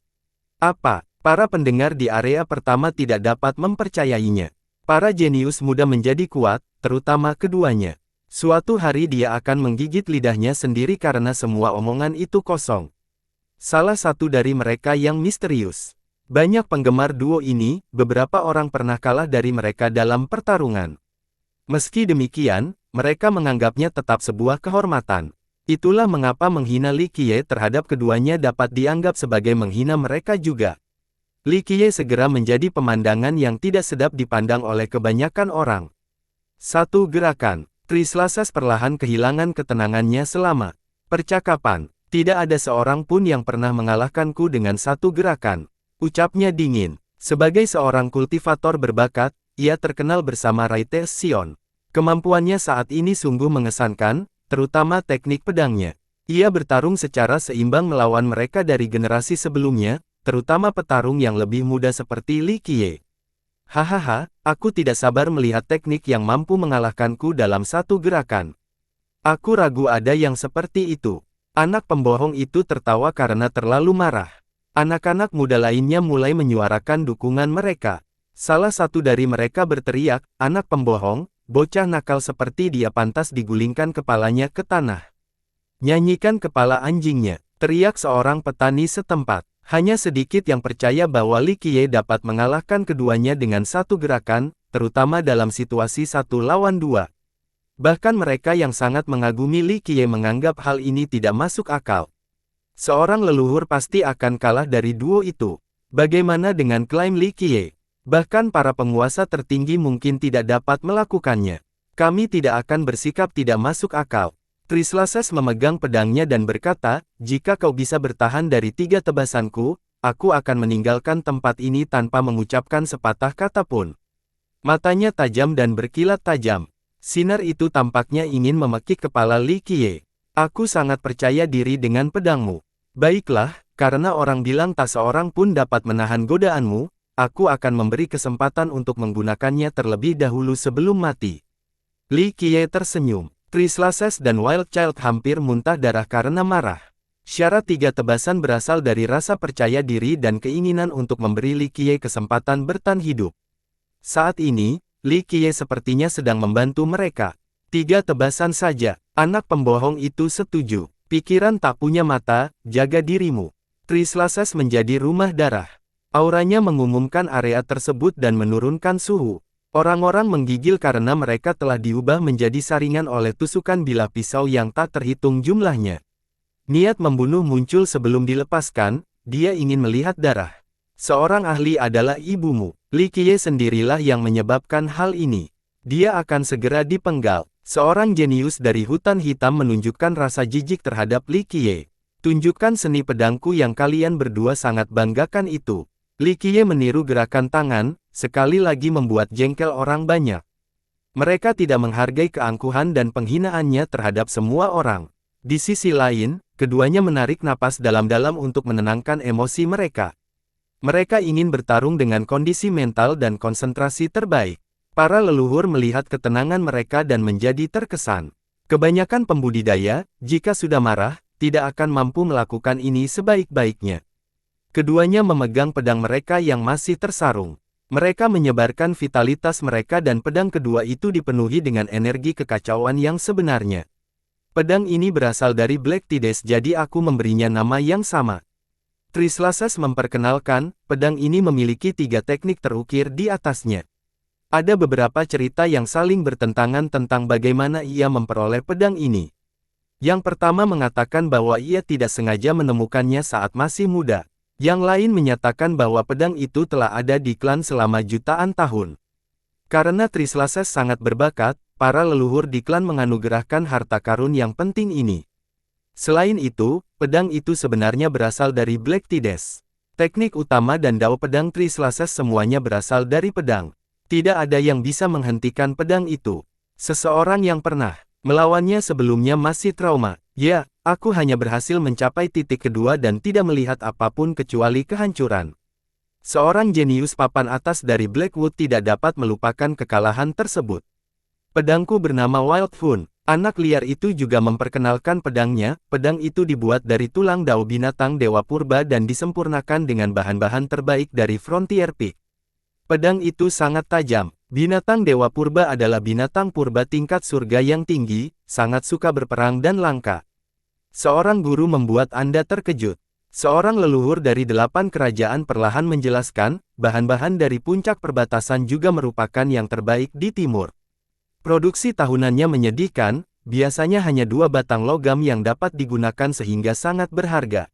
Apa? Para pendengar di area pertama tidak dapat mempercayainya. Para jenius muda menjadi kuat, terutama keduanya. Suatu hari dia akan menggigit lidahnya sendiri karena semua omongan itu kosong. Salah satu dari mereka yang misterius. Banyak penggemar duo ini, beberapa orang pernah kalah dari mereka dalam pertarungan. Meski demikian, mereka menganggapnya tetap sebuah kehormatan. Itulah mengapa menghina Li Qiye terhadap keduanya dapat dianggap sebagai menghina mereka juga. Li Qiye segera menjadi pemandangan yang tidak sedap dipandang oleh kebanyakan orang. Satu gerakan. Trislasas perlahan kehilangan ketenangannya selama percakapan. Tidak ada seorang pun yang pernah mengalahkanku dengan satu gerakan. Ucapnya dingin. Sebagai seorang kultivator berbakat, ia terkenal bersama Raite Sion. Kemampuannya saat ini sungguh mengesankan, terutama teknik pedangnya. Ia bertarung secara seimbang melawan mereka dari generasi sebelumnya, terutama petarung yang lebih muda seperti Li Qiye. Hahaha, aku tidak sabar melihat teknik yang mampu mengalahkanku dalam satu gerakan. Aku ragu ada yang seperti itu. Anak pembohong itu tertawa karena terlalu marah. Anak-anak muda lainnya mulai menyuarakan dukungan mereka. Salah satu dari mereka berteriak, anak pembohong, bocah nakal seperti dia pantas digulingkan kepalanya ke tanah. Nyanyikan kepala anjingnya, teriak seorang petani setempat. Hanya sedikit yang percaya bahwa Li Qiye dapat mengalahkan keduanya dengan satu gerakan, terutama dalam situasi 1 lawan 2. Bahkan mereka yang sangat mengagumi Li Qiye menganggap hal ini tidak masuk akal. Seorang leluhur pasti akan kalah dari duo itu. Bagaimana dengan klaim Li Qiye? Bahkan para penguasa tertinggi mungkin tidak dapat melakukannya. Kami tidak akan bersikap tidak masuk akal. Trislases memegang pedangnya dan berkata, jika kau bisa bertahan dari 3 tebasanku, aku akan meninggalkan tempat ini tanpa mengucapkan sepatah kata pun. Matanya tajam dan berkilat tajam. Sinar itu tampaknya ingin memekik kepala Li Qiye. Aku sangat percaya diri dengan pedangmu. Baiklah, karena orang bilang tak seorang pun dapat menahan godaanmu, aku akan memberi kesempatan untuk menggunakannya terlebih dahulu sebelum mati. Li Qiye tersenyum. Trislases dan Wild Child hampir muntah darah karena marah. Syarat 3 tebasan berasal dari rasa percaya diri dan keinginan untuk memberi Li Qiye kesempatan bertahan hidup. Saat ini, Li Qiye sepertinya sedang membantu mereka. 3 tebasan saja. Anak pembohong itu setuju. Pikiran tak punya mata, jaga dirimu. Trislases menjadi rumah darah. Auranya mengumumkan area tersebut dan menurunkan suhu. Orang-orang menggigil karena mereka telah diubah menjadi saringan oleh tusukan bilah pisau yang tak terhitung jumlahnya. Niat membunuh muncul sebelum dilepaskan, dia ingin melihat darah. Seorang ahli adalah ibumu. Li Qiye sendirilah yang menyebabkan hal ini. Dia akan segera dipenggal. Seorang jenius dari hutan hitam menunjukkan rasa jijik terhadap Li Qiye. Tunjukkan seni pedangku yang kalian berdua sangat banggakan itu. Li Qiye meniru gerakan tangan, sekali lagi membuat jengkel orang banyak. Mereka tidak menghargai keangkuhan dan penghinaannya terhadap semua orang. Di sisi lain, keduanya menarik napas dalam-dalam untuk menenangkan emosi mereka. Mereka ingin bertarung dengan kondisi mental dan konsentrasi terbaik. Para leluhur melihat ketenangan mereka dan menjadi terkesan. Kebanyakan pembudidaya, jika sudah marah, tidak akan mampu melakukan ini sebaik-baiknya. Keduanya memegang pedang mereka yang masih tersarung. Mereka menyebarkan vitalitas mereka dan pedang kedua itu dipenuhi dengan energi kekacauan yang sebenarnya. Pedang ini berasal dari Black Tidus, jadi aku memberinya nama yang sama. Trislases memperkenalkan, pedang ini memiliki 3 teknik terukir di atasnya. Ada beberapa cerita yang saling bertentangan tentang bagaimana ia memperoleh pedang ini. Yang pertama mengatakan bahwa ia tidak sengaja menemukannya saat masih muda. Yang lain menyatakan bahwa pedang itu telah ada di klan selama jutaan tahun. Karena Trislases sangat berbakat, para leluhur di klan menganugerahkan harta karun yang penting ini. Selain itu, pedang itu sebenarnya berasal dari Black Tidus. Teknik utama dan dao pedang Trislases semuanya berasal dari pedang. Tidak ada yang bisa menghentikan pedang itu. Seseorang yang pernah melawannya sebelumnya masih trauma. Ya, aku hanya berhasil mencapai titik kedua dan tidak melihat apapun kecuali kehancuran. Seorang jenius papan atas dari Blackwood tidak dapat melupakan kekalahan tersebut. Pedangku bernama Wild Fun. Anak liar itu juga memperkenalkan pedangnya. Pedang itu dibuat dari tulang dao binatang dewa purba dan disempurnakan dengan bahan-bahan terbaik dari Frontier Peak. Pedang itu sangat tajam. Binatang dewa purba adalah binatang purba tingkat surga yang tinggi, sangat suka berperang dan langka. Seorang guru membuat Anda terkejut. Seorang leluhur dari 8 kerajaan perlahan menjelaskan, bahan-bahan dari puncak perbatasan juga merupakan yang terbaik di timur. Produksi tahunannya menyedihkan, biasanya hanya 2 batang logam yang dapat digunakan sehingga sangat berharga.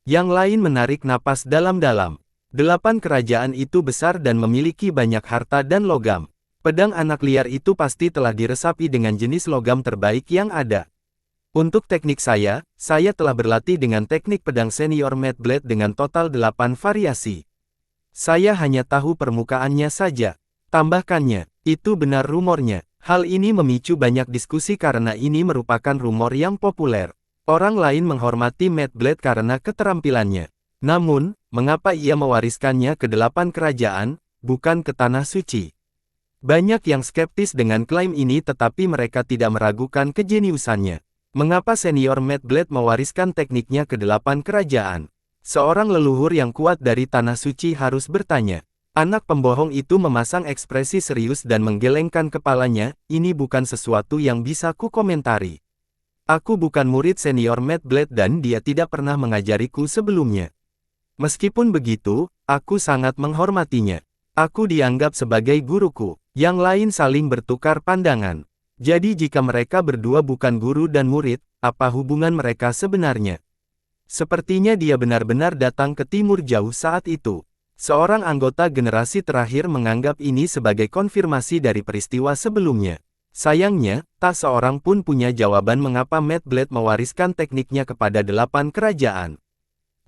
Yang lain menarik napas dalam-dalam. 8 kerajaan itu besar dan memiliki banyak harta dan logam. Pedang anak liar itu pasti telah diresapi dengan jenis logam terbaik yang ada. Untuk teknik saya telah berlatih dengan teknik pedang senior Mad Blade dengan total 8 variasi. Saya hanya tahu permukaannya saja. Tambahkannya, itu benar rumornya. Hal ini memicu banyak diskusi karena ini merupakan rumor yang populer. Orang lain menghormati Mad Blade karena keterampilannya. Namun, mengapa ia mewariskannya ke 8 kerajaan, bukan ke Tanah Suci? Banyak yang skeptis dengan klaim ini tetapi mereka tidak meragukan kejeniusannya. Mengapa senior Mad Blade mewariskan tekniknya ke 8 kerajaan? Seorang leluhur yang kuat dari Tanah Suci harus bertanya. Anak pembohong itu memasang ekspresi serius dan menggelengkan kepalanya, ini bukan sesuatu yang bisa ku komentari. Aku bukan murid senior Mad Blade dan dia tidak pernah mengajariku sebelumnya. Meskipun begitu, aku sangat menghormatinya. Aku dianggap sebagai guruku. Yang lain saling bertukar pandangan. Jadi jika mereka berdua bukan guru dan murid, apa hubungan mereka sebenarnya? Sepertinya dia benar-benar datang ke timur jauh saat itu. Seorang anggota generasi terakhir menganggap ini sebagai konfirmasi dari peristiwa sebelumnya. Sayangnya, tak seorang pun punya jawaban mengapa Mad Blade mewariskan tekniknya kepada 8 kerajaan.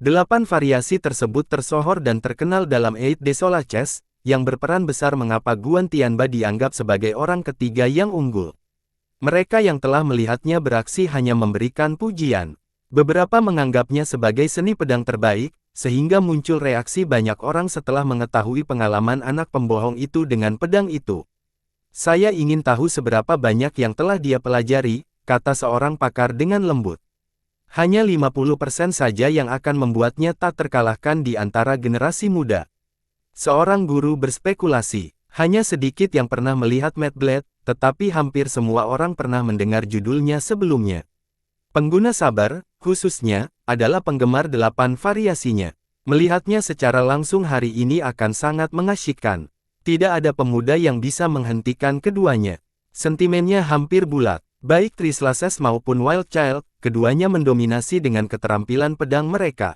8 variasi tersebut tersohor dan terkenal dalam Eight Desola Chess, yang berperan besar mengapa Guan Tianba dianggap sebagai orang ketiga yang unggul. Mereka yang telah melihatnya beraksi hanya memberikan pujian. Beberapa menganggapnya sebagai seni pedang terbaik, sehingga muncul reaksi banyak orang setelah mengetahui pengalaman anak pembohong itu dengan pedang itu. Saya ingin tahu seberapa banyak yang telah dia pelajari, kata seorang pakar dengan lembut. Hanya 50% saja yang akan membuatnya tak terkalahkan di antara generasi muda. Seorang guru berspekulasi, hanya sedikit yang pernah melihat Mad Blade, tetapi hampir semua orang pernah mendengar judulnya sebelumnya. Pengguna sabar, khususnya, adalah penggemar 8 variasinya. Melihatnya secara langsung hari ini akan sangat mengasyikkan. Tidak ada pemuda yang bisa menghentikan keduanya. Sentimennya hampir bulat. Baik Trislases maupun Wild Child, keduanya mendominasi dengan keterampilan pedang mereka.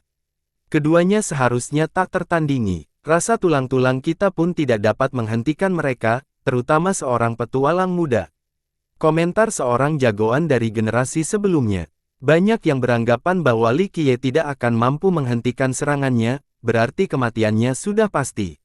Keduanya seharusnya tak tertandingi. Rasa tulang-tulang kita pun tidak dapat menghentikan mereka, terutama seorang petualang muda. Komentar seorang jagoan dari generasi sebelumnya. Banyak yang beranggapan bahwa Li Qiye tidak akan mampu menghentikan serangannya, berarti kematiannya sudah pasti.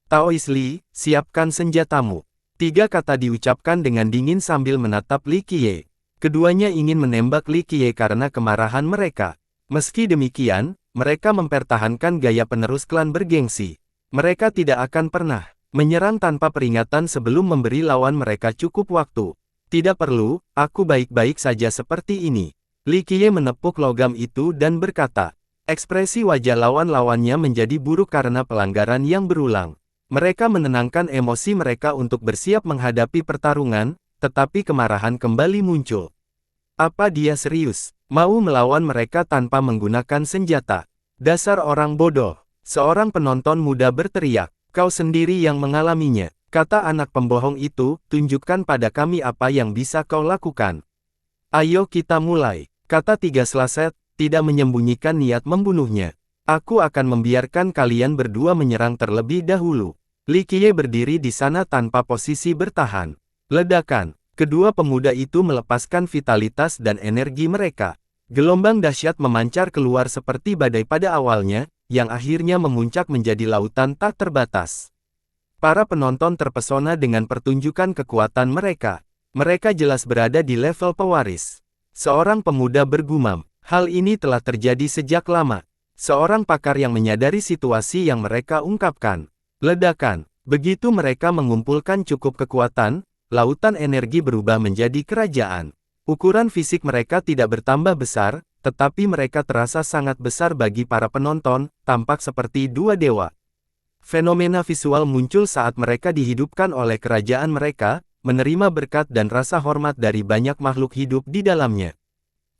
Taois Li, siapkan senjatamu. 3 kata diucapkan dengan dingin sambil menatap Li Qiye. Keduanya ingin menembak Li Qiye karena kemarahan mereka. Meski demikian, mereka mempertahankan gaya penerus klan bergengsi. Mereka tidak akan pernah menyerang tanpa peringatan sebelum memberi lawan mereka cukup waktu. Tidak perlu, aku baik-baik saja seperti ini. Li Qiye menepuk logam itu dan berkata. Ekspresi wajah lawan-lawannya menjadi buruk karena pelanggaran yang berulang. Mereka menenangkan emosi mereka untuk bersiap menghadapi pertarungan, tetapi kemarahan kembali muncul. Apa dia serius? Mau melawan mereka tanpa menggunakan senjata? Dasar orang bodoh. Seorang penonton muda berteriak. Kau sendiri yang mengalaminya. Kata anak pembohong itu, tunjukkan pada kami apa yang bisa kau lakukan. Ayo kita mulai. Kata 3 Slaset, tidak menyembunyikan niat membunuhnya. Aku akan membiarkan kalian berdua menyerang terlebih dahulu. Li Qiye berdiri di sana tanpa posisi bertahan. Ledakan. Kedua pemuda itu melepaskan vitalitas dan energi mereka. Gelombang dahsyat memancar keluar seperti badai pada awalnya, yang akhirnya memuncak menjadi lautan tak terbatas. Para penonton terpesona dengan pertunjukan kekuatan mereka. Mereka jelas berada di level pewaris. Seorang pemuda bergumam, hal ini telah terjadi sejak lama. Seorang pakar yang menyadari situasi yang mereka ungkapkan. Ledakan. Begitu mereka mengumpulkan cukup kekuatan, lautan energi berubah menjadi kerajaan. Ukuran fisik mereka tidak bertambah besar, tetapi mereka terasa sangat besar bagi para penonton, tampak seperti 2 dewa. Fenomena visual muncul saat mereka dihidupkan oleh kerajaan mereka, menerima berkat dan rasa hormat dari banyak makhluk hidup di dalamnya.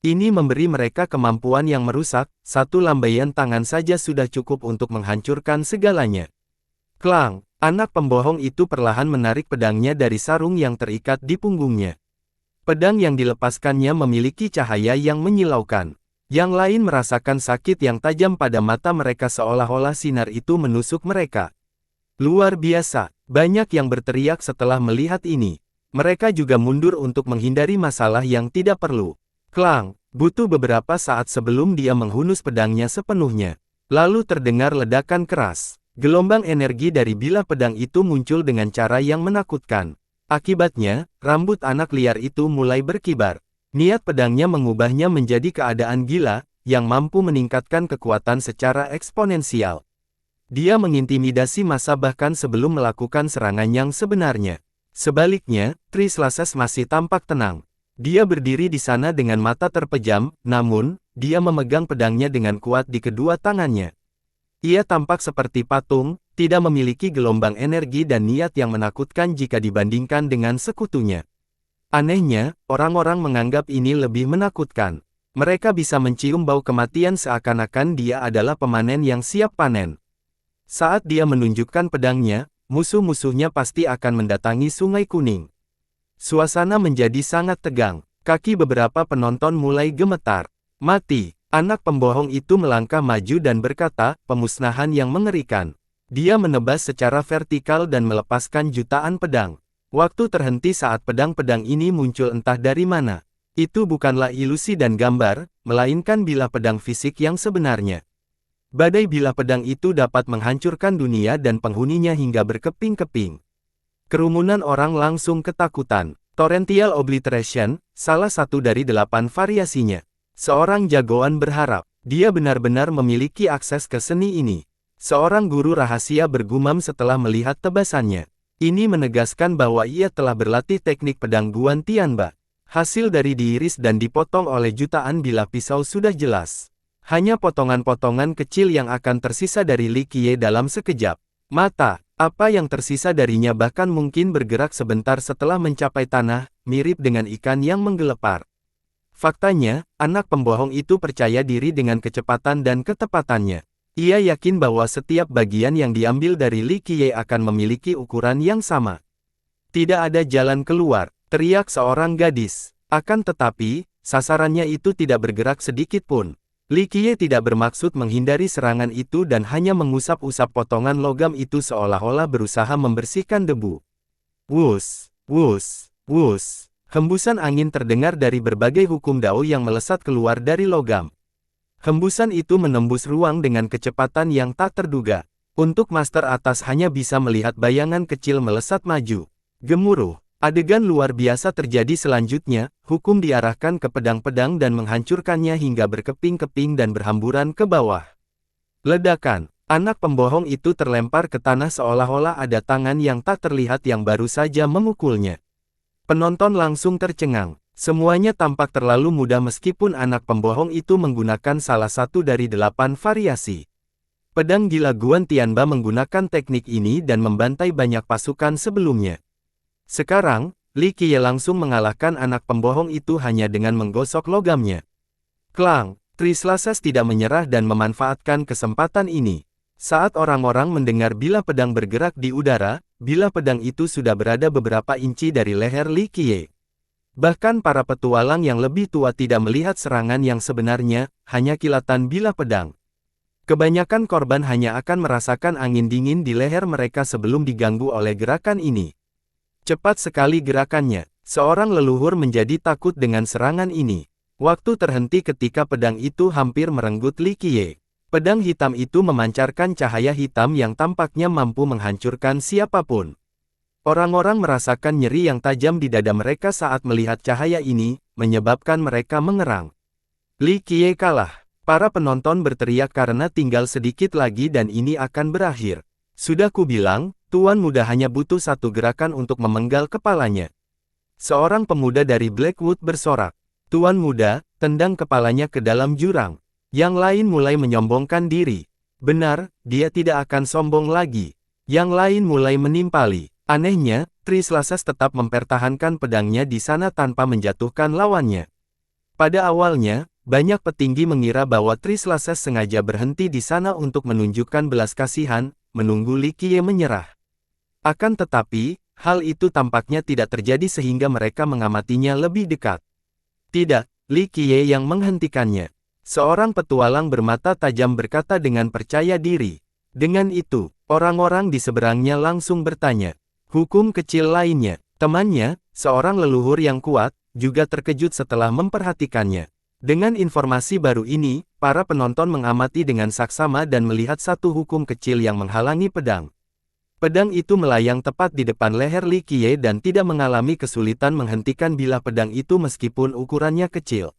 Ini memberi mereka kemampuan yang merusak, satu lambaian tangan saja sudah cukup untuk menghancurkan segalanya. Klang! Anak pembohong itu perlahan menarik pedangnya dari sarung yang terikat di punggungnya. Pedang yang dilepaskannya memiliki cahaya yang menyilaukan. Yang lain merasakan sakit yang tajam pada mata mereka seolah-olah sinar itu menusuk mereka. Luar biasa, banyak yang berteriak setelah melihat ini. Mereka juga mundur untuk menghindari masalah yang tidak perlu. Klang! Butuh beberapa saat sebelum dia menghunus pedangnya sepenuhnya. Lalu terdengar ledakan keras. Gelombang energi dari bilah pedang itu muncul dengan cara yang menakutkan. Akibatnya, rambut anak liar itu mulai berkibar. Niat pedangnya mengubahnya menjadi keadaan gila, yang mampu meningkatkan kekuatan secara eksponensial. Dia mengintimidasi massa bahkan sebelum melakukan serangan yang sebenarnya. Sebaliknya, Trislases masih tampak tenang. Dia berdiri di sana dengan mata terpejam, namun, dia memegang pedangnya dengan kuat di kedua tangannya. Ia tampak seperti patung, tidak memiliki gelombang energi dan niat yang menakutkan jika dibandingkan dengan sekutunya. Anehnya, orang-orang menganggap ini lebih menakutkan. Mereka bisa mencium bau kematian seakan-akan dia adalah pemanen yang siap panen. Saat dia menunjukkan pedangnya, musuh-musuhnya pasti akan mendatangi Sungai Kuning. Suasana menjadi sangat tegang. Kaki beberapa penonton mulai gemetar. Mati. Anak pembohong itu melangkah maju dan berkata, pemusnahan yang mengerikan. Dia menebas secara vertikal dan melepaskan jutaan pedang. Waktu terhenti saat pedang-pedang ini muncul entah dari mana. Itu bukanlah ilusi dan gambar, melainkan bilah pedang fisik yang sebenarnya. Badai bilah pedang itu dapat menghancurkan dunia dan penghuninya hingga berkeping-keping. Kerumunan orang langsung ketakutan. Torrential Obliteration, salah satu dari 8 variasinya. Seorang jagoan berharap, dia benar-benar memiliki akses ke seni ini. Seorang guru rahasia bergumam setelah melihat tebasannya. Ini menegaskan bahwa ia telah berlatih teknik pedang Guan Tianba. Hasil dari diiris dan dipotong oleh jutaan bilah pisau sudah jelas. Hanya potongan-potongan kecil yang akan tersisa dari Li Qiye dalam sekejap mata. Apa yang tersisa darinya bahkan mungkin bergerak sebentar setelah mencapai tanah, mirip dengan ikan yang menggelepar. Faktanya, anak pembohong itu percaya diri dengan kecepatan dan ketepatannya. Ia yakin bahwa setiap bagian yang diambil dari Li Qiye akan memiliki ukuran yang sama. Tidak ada jalan keluar, teriak seorang gadis. Akan tetapi, sasarannya itu tidak bergerak sedikit pun. Li Qiye tidak bermaksud menghindari serangan itu dan hanya mengusap-usap potongan logam itu seolah-olah berusaha membersihkan debu. Wus, wus, wus. Hembusan angin terdengar dari berbagai hukum Dao yang melesat keluar dari logam. Hembusan itu menembus ruang dengan kecepatan yang tak terduga. Untuk master atas hanya bisa melihat bayangan kecil melesat maju. Gemuruh. Adegan luar biasa terjadi selanjutnya, hukum diarahkan ke pedang-pedang dan menghancurkannya hingga berkeping-keping dan berhamburan ke bawah. Ledakan. Anak pembohong itu terlempar ke tanah seolah-olah ada tangan yang tak terlihat yang baru saja memukulnya. Penonton langsung tercengang. Semuanya tampak terlalu mudah meskipun anak pembohong itu menggunakan salah satu dari 8 variasi. Pedang gila Guan Tianba menggunakan teknik ini dan membantai banyak pasukan sebelumnya. Sekarang, Li Qiye langsung mengalahkan anak pembohong itu hanya dengan menggosok logamnya. Klang, Trislases tidak menyerah dan memanfaatkan kesempatan ini. Saat orang-orang mendengar bilah pedang bergerak di udara, bilah pedang itu sudah berada beberapa inci dari leher Li Qiye. Bahkan para petualang yang lebih tua tidak melihat serangan yang sebenarnya, hanya kilatan bilah pedang. Kebanyakan korban hanya akan merasakan angin dingin di leher mereka sebelum diganggu oleh gerakan ini. Cepat sekali gerakannya, seorang leluhur menjadi takut dengan serangan ini. Waktu terhenti ketika pedang itu hampir merenggut Li Qiye. Pedang hitam itu memancarkan cahaya hitam yang tampaknya mampu menghancurkan siapapun. Orang-orang merasakan nyeri yang tajam di dada mereka saat melihat cahaya ini, menyebabkan mereka mengerang. Li Qiye kalah. Para penonton berteriak karena tinggal sedikit lagi dan ini akan berakhir. Sudah kubilang, Tuan Muda hanya butuh satu gerakan untuk memenggal kepalanya. Seorang pemuda dari Blackwood bersorak. Tuan Muda, tendang kepalanya ke dalam jurang. Yang lain mulai menyombongkan diri. Benar, dia tidak akan sombong lagi. Yang lain mulai menimpali. Anehnya, Trislases tetap mempertahankan pedangnya di sana tanpa menjatuhkan lawannya. Pada awalnya, banyak petinggi mengira bahwa Trislases sengaja berhenti di sana untuk menunjukkan belas kasihan, menunggu Li Qiye menyerah. Akan tetapi, hal itu tampaknya tidak terjadi sehingga mereka mengamatinya lebih dekat. Tidak, Li Qiye yang menghentikannya. Seorang petualang bermata tajam berkata dengan percaya diri. Dengan itu, orang-orang di seberangnya langsung bertanya. Hukum kecil lainnya, temannya, seorang leluhur yang kuat, juga terkejut setelah memperhatikannya. Dengan informasi baru ini, para penonton mengamati dengan saksama dan melihat satu hukum kecil yang menghalangi pedang. Pedang itu melayang tepat di depan leher Li Qiye dan tidak mengalami kesulitan menghentikan bilah pedang itu meskipun ukurannya kecil.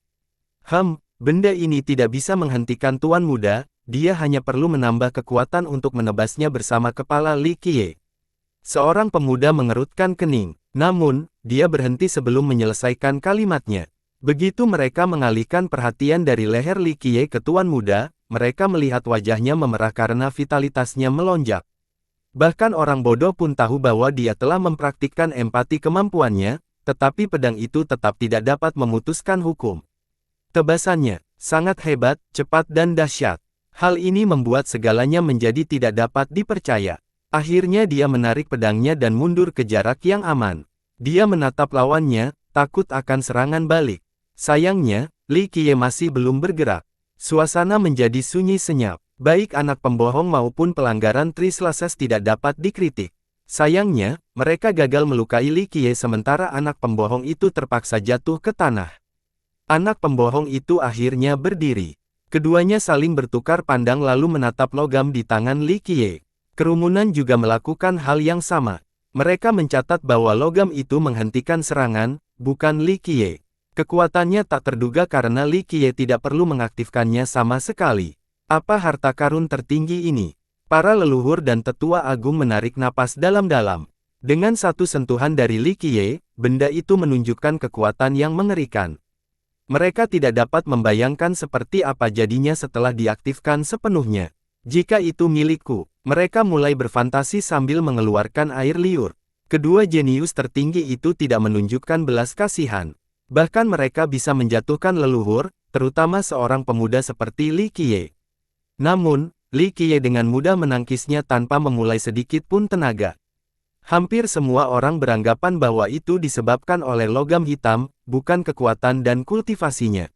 Benda ini tidak bisa menghentikan Tuan Muda, dia hanya perlu menambah kekuatan untuk menebasnya bersama kepala Li Qiye. Seorang pemuda mengerutkan kening, namun, dia berhenti sebelum menyelesaikan kalimatnya. Begitu mereka mengalihkan perhatian dari leher Li Qiye ke Tuan Muda, mereka melihat wajahnya memerah karena vitalitasnya melonjak. Bahkan orang bodoh pun tahu bahwa dia telah mempraktikkan empati kemampuannya, tetapi pedang itu tetap tidak dapat memutuskan hukum. Tebasannya sangat hebat, cepat dan dahsyat. Hal ini membuat segalanya menjadi tidak dapat dipercaya. Akhirnya dia menarik pedangnya dan mundur ke jarak yang aman. Dia menatap lawannya, takut akan serangan balik. Sayangnya, Li Qiye masih belum bergerak. Suasana menjadi sunyi senyap. Baik anak pembohong maupun pelanggaran Trislases tidak dapat dikritik. Sayangnya, mereka gagal melukai Li Qiye sementara anak pembohong itu terpaksa jatuh ke tanah. Anak pembohong itu akhirnya berdiri. Keduanya saling bertukar pandang lalu menatap logam di tangan Li Qiye. Kerumunan juga melakukan hal yang sama. Mereka mencatat bahwa logam itu menghentikan serangan, bukan Li Qiye. Kekuatannya tak terduga karena Li Qiye tidak perlu mengaktifkannya sama sekali. Apa harta karun tertinggi ini? Para leluhur dan tetua agung menarik napas dalam-dalam. Dengan satu sentuhan dari Li Qiye, benda itu menunjukkan kekuatan yang mengerikan. Mereka tidak dapat membayangkan seperti apa jadinya setelah diaktifkan sepenuhnya. Jika itu milikku, mereka mulai berfantasi sambil mengeluarkan air liur. Kedua jenius tertinggi itu tidak menunjukkan belas kasihan. Bahkan mereka bisa menjatuhkan leluhur, terutama seorang pemuda seperti Li Qiye. Namun, Li Qiye dengan mudah menangkisnya tanpa memulai sedikit pun tenaga. Hampir semua orang beranggapan bahwa itu disebabkan oleh logam hitam, bukan kekuatan dan kultivasinya.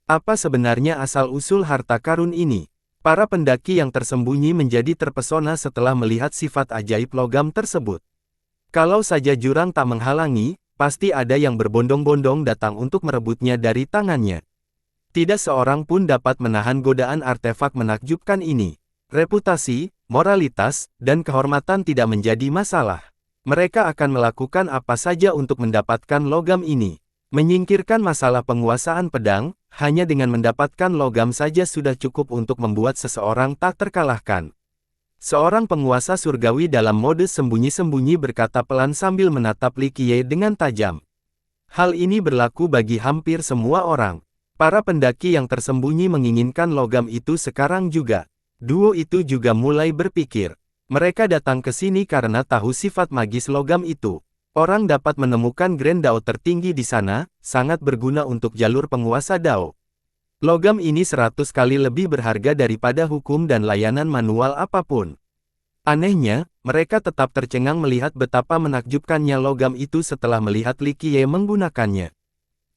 Apa sebenarnya asal-usul harta karun ini? Para pendaki yang tersembunyi menjadi terpesona setelah melihat sifat ajaib logam tersebut. Kalau saja jurang tak menghalangi, pasti ada yang berbondong-bondong datang untuk merebutnya dari tangannya. Tidak seorang pun dapat menahan godaan artefak menakjubkan ini. Reputasi, moralitas, dan kehormatan tidak menjadi masalah. Mereka akan melakukan apa saja untuk mendapatkan logam ini. Menyingkirkan masalah penguasaan pedang, hanya dengan mendapatkan logam saja sudah cukup untuk membuat seseorang tak terkalahkan. Seorang penguasa surgawi dalam mode sembunyi-sembunyi berkata pelan sambil menatap Li Qiye dengan tajam. Hal ini berlaku bagi hampir semua orang. Para pendaki yang tersembunyi menginginkan logam itu sekarang juga. Duo itu juga mulai berpikir. Mereka datang ke sini karena tahu sifat magis logam itu. Orang dapat menemukan Grand Dao tertinggi di sana, sangat berguna untuk jalur penguasa Dao. Logam ini 100 kali lebih berharga daripada hukum dan layanan manual apapun. Anehnya, mereka tetap tercengang melihat betapa menakjubkannya logam itu setelah melihat Li Qiye menggunakannya.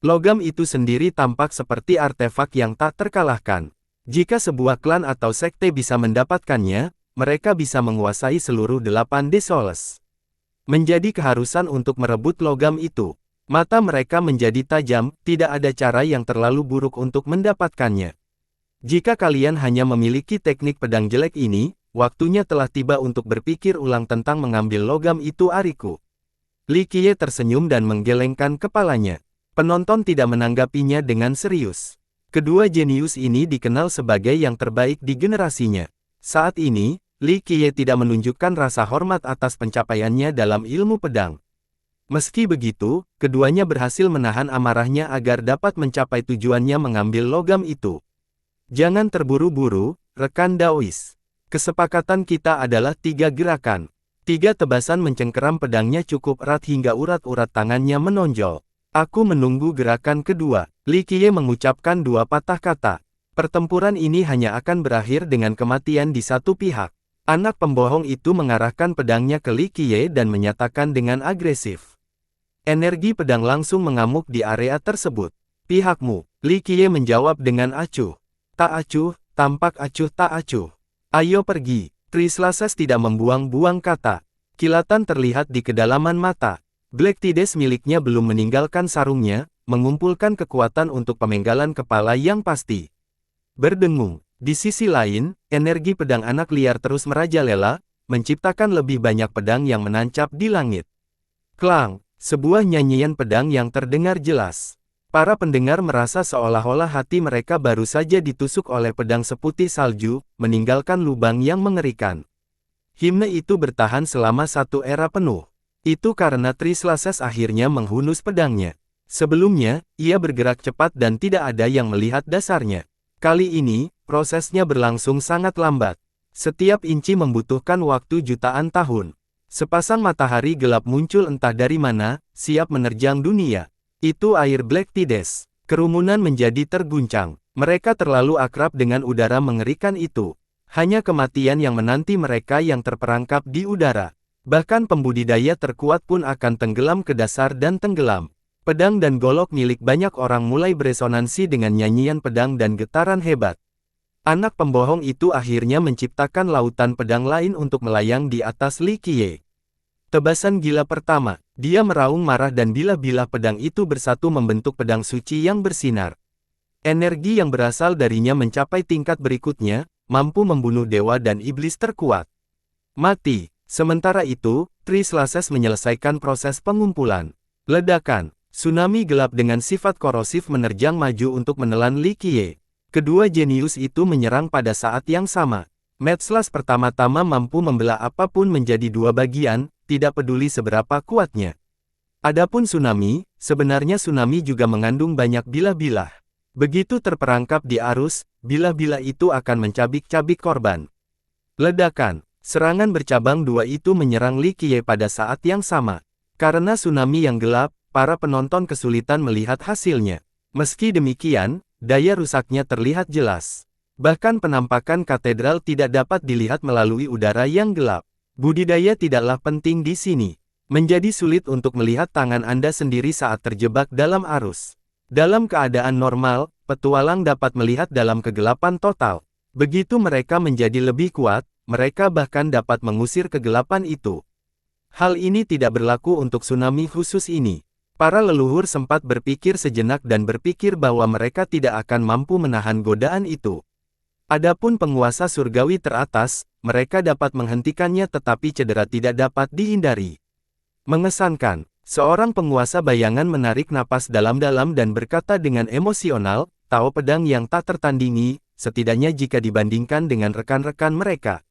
Logam itu sendiri tampak seperti artefak yang tak terkalahkan. Jika sebuah klan atau sekte bisa mendapatkannya, mereka bisa menguasai seluruh 8 Desoles. Menjadi keharusan untuk merebut logam itu. Mata mereka menjadi tajam, tidak ada cara yang terlalu buruk untuk mendapatkannya. Jika kalian hanya memiliki teknik pedang jelek ini, waktunya telah tiba untuk berpikir ulang tentang mengambil logam itu ariku. Li Qiye tersenyum dan menggelengkan kepalanya. Penonton tidak menanggapinya dengan serius. Kedua jenius ini dikenal sebagai yang terbaik di generasinya. Saat ini, Li Qiye tidak menunjukkan rasa hormat atas pencapaiannya dalam ilmu pedang. Meski begitu, keduanya berhasil menahan amarahnya agar dapat mencapai tujuannya mengambil logam itu. Jangan terburu-buru, rekan Daois. Kesepakatan kita adalah 3 gerakan. 3 tebasan mencengkeram pedangnya cukup erat hingga urat-urat tangannya menonjol. Aku menunggu gerakan kedua. Li Qiye mengucapkan 2 patah kata. Pertempuran ini hanya akan berakhir dengan kematian di satu pihak. Anak pembohong itu mengarahkan pedangnya ke Li Qiye dan menyatakan dengan agresif. Energi pedang langsung mengamuk di area tersebut. Pihakmu, Li Qiye menjawab dengan acuh. Tak acuh, tampak acuh tak acuh. Ayo pergi. Trislases tidak membuang-buang kata. Kilatan terlihat di kedalaman mata. Black Tides miliknya belum meninggalkan sarungnya, mengumpulkan kekuatan untuk pemenggalan kepala yang pasti. Berdengung. Di sisi lain, energi pedang anak liar terus merajalela, menciptakan lebih banyak pedang yang menancap di langit. Klang, sebuah nyanyian pedang yang terdengar jelas. Para pendengar merasa seolah-olah hati mereka baru saja ditusuk oleh pedang seputih salju, meninggalkan lubang yang mengerikan. Himne itu bertahan selama 1 era penuh. Itu karena Trislases akhirnya menghunus pedangnya. Sebelumnya, ia bergerak cepat dan tidak ada yang melihat dasarnya. Kali ini, prosesnya berlangsung sangat lambat. Setiap inci membutuhkan waktu jutaan tahun. Sepasang matahari gelap muncul entah dari mana, siap menerjang dunia. Itu air Black Tides. Kerumunan menjadi terguncang. Mereka terlalu akrab dengan udara mengerikan itu. Hanya kematian yang menanti mereka yang terperangkap di udara. Bahkan pembudidaya terkuat pun akan tenggelam ke dasar dan tenggelam. Pedang dan golok milik banyak orang mulai beresonansi dengan nyanyian pedang dan getaran hebat. Anak pembohong itu akhirnya menciptakan lautan pedang lain untuk melayang di atas Li Qiye. Tebasan gila pertama, dia meraung marah dan bilah-bilah pedang itu bersatu membentuk pedang suci yang bersinar. Energi yang berasal darinya mencapai tingkat berikutnya, mampu membunuh dewa dan iblis terkuat. Mati. Sementara itu, Trislases menyelesaikan proses pengumpulan. Ledakan. Tsunami gelap dengan sifat korosif menerjang maju untuk menelan Li Qiye. Kedua jenius itu menyerang pada saat yang sama. Medslas pertama-tama mampu membelah apapun menjadi dua bagian, tidak peduli seberapa kuatnya. Adapun tsunami, sebenarnya tsunami juga mengandung banyak bilah-bilah. Begitu terperangkap di arus, bilah-bilah itu akan mencabik-cabik korban. Ledakan. Serangan bercabang dua itu menyerang Li Qiye pada saat yang sama. Karena tsunami yang gelap, para penonton kesulitan melihat hasilnya. Meski demikian, daya rusaknya terlihat jelas. Bahkan penampakan katedral tidak dapat dilihat melalui udara yang gelap. Budidaya tidaklah penting di sini. Menjadi sulit untuk melihat tangan Anda sendiri saat terjebak dalam arus. Dalam keadaan normal, petualang dapat melihat dalam kegelapan total. Begitu mereka menjadi lebih kuat, mereka bahkan dapat mengusir kegelapan itu. Hal ini tidak berlaku untuk tsunami khusus ini. Para leluhur sempat berpikir sejenak dan berpikir bahwa mereka tidak akan mampu menahan godaan itu. Adapun penguasa surgawi teratas, mereka dapat menghentikannya tetapi cedera tidak dapat dihindari. Mengesankan. Seorang penguasa bayangan menarik napas dalam-dalam dan berkata dengan emosional, "Tao pedang yang tak tertandingi, setidaknya jika dibandingkan dengan rekan-rekan mereka."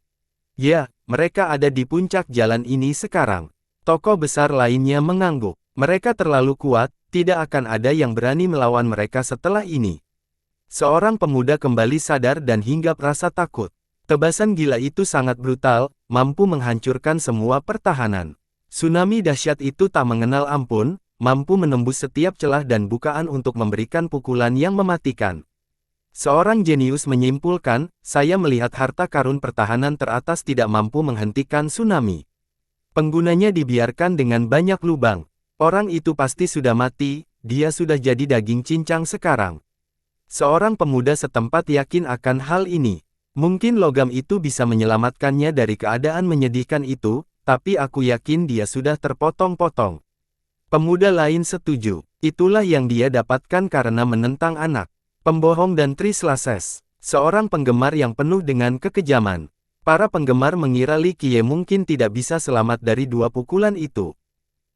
Ya, mereka ada di puncak jalan ini sekarang. Tokoh besar lainnya mengangguk. Mereka terlalu kuat, tidak akan ada yang berani melawan mereka setelah ini. Seorang pemuda kembali sadar dan hinggap rasa takut. Tebasan gila itu sangat brutal, mampu menghancurkan semua pertahanan. Tsunami dahsyat itu tak mengenal ampun, mampu menembus setiap celah dan bukaan untuk memberikan pukulan yang mematikan. Seorang jenius menyimpulkan, saya melihat harta karun pertahanan teratas tidak mampu menghentikan tsunami. Penggunanya dibiarkan dengan banyak lubang. Orang itu pasti sudah mati, dia sudah jadi daging cincang sekarang. Seorang pemuda setempat yakin akan hal ini. Mungkin logam itu bisa menyelamatkannya dari keadaan menyedihkan itu, tapi aku yakin dia sudah terpotong-potong. Pemuda lain setuju. Itulah yang dia dapatkan karena menentang anak pembohong dan Trislases, seorang penggemar yang penuh dengan kekejaman. Para penggemar mengira Li Qiye mungkin tidak bisa selamat dari dua pukulan itu.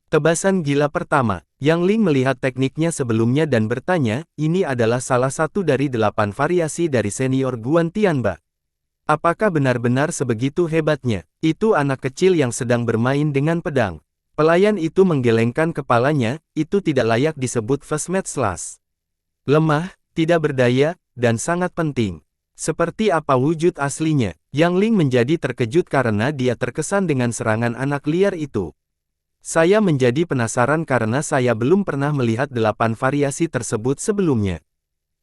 Tebasan gila pertama. Yang Ling melihat tekniknya sebelumnya dan bertanya, ini adalah salah satu dari 8 variasi dari senior Guan Tianba. Apakah benar-benar sebegitu hebatnya? Itu anak kecil yang sedang bermain dengan pedang. Pelayan itu menggelengkan kepalanya, itu tidak layak disebut Medslas. Lemah, tidak berdaya, dan sangat penting. Seperti apa wujud aslinya? Yang Ling menjadi terkejut karena dia terkesan dengan serangan anak liar itu. Saya menjadi penasaran karena saya belum pernah melihat 8 variasi tersebut sebelumnya.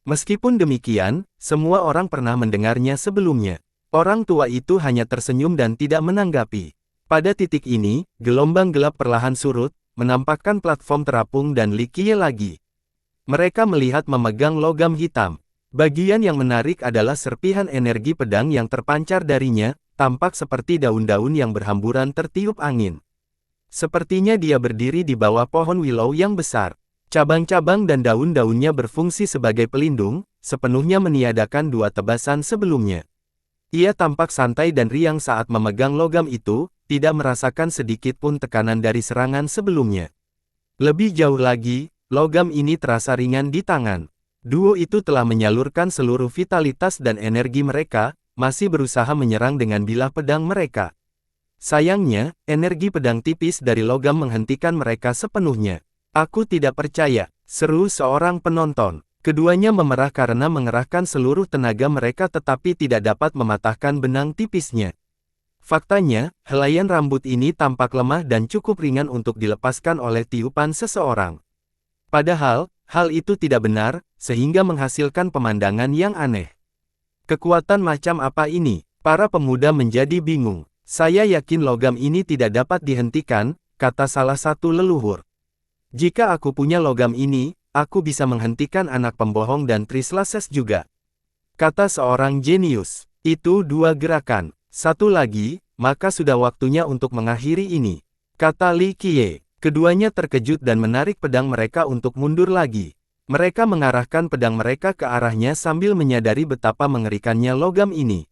Meskipun demikian, semua orang pernah mendengarnya sebelumnya. Orang tua itu hanya tersenyum dan tidak menanggapi. Pada titik ini, gelombang gelap perlahan surut, menampakkan platform terapung dan Li Qiye lagi. Mereka melihat memegang logam hitam. Bagian yang menarik adalah serpihan energi pedang yang terpancar darinya, tampak seperti daun-daun yang berhamburan tertiup angin. Sepertinya dia berdiri di bawah pohon willow yang besar. Cabang-cabang dan daun-daunnya berfungsi sebagai pelindung, sepenuhnya meniadakan dua tebasan sebelumnya. Ia tampak santai dan riang saat memegang logam itu, tidak merasakan sedikit pun tekanan dari serangan sebelumnya. Lebih jauh lagi, logam ini terasa ringan di tangan. Duo itu telah menyalurkan seluruh vitalitas dan energi mereka, masih berusaha menyerang dengan bilah pedang mereka. Sayangnya, energi pedang tipis dari logam menghentikan mereka sepenuhnya. Aku tidak percaya, seru seorang penonton. Keduanya memerah karena mengerahkan seluruh tenaga mereka tetapi tidak dapat mematahkan benang tipisnya. Faktanya, helaian rambut ini tampak lemah dan cukup ringan untuk dilepaskan oleh tiupan seseorang. Padahal, Hal itu tidak benar, sehingga menghasilkan pemandangan yang aneh. Kekuatan macam apa ini? Para pemuda menjadi bingung. Saya yakin logam ini tidak dapat dihentikan, kata salah satu leluhur. Jika aku punya logam ini, aku bisa menghentikan anak pembohong dan Trislases juga. Kata seorang jenius. Itu 2 gerakan. Satu lagi, maka sudah waktunya untuk mengakhiri ini. Kata Li Qiye. Keduanya terkejut dan menarik pedang mereka untuk mundur lagi. Mereka mengarahkan pedang mereka ke arahnya sambil menyadari betapa mengerikannya logam ini.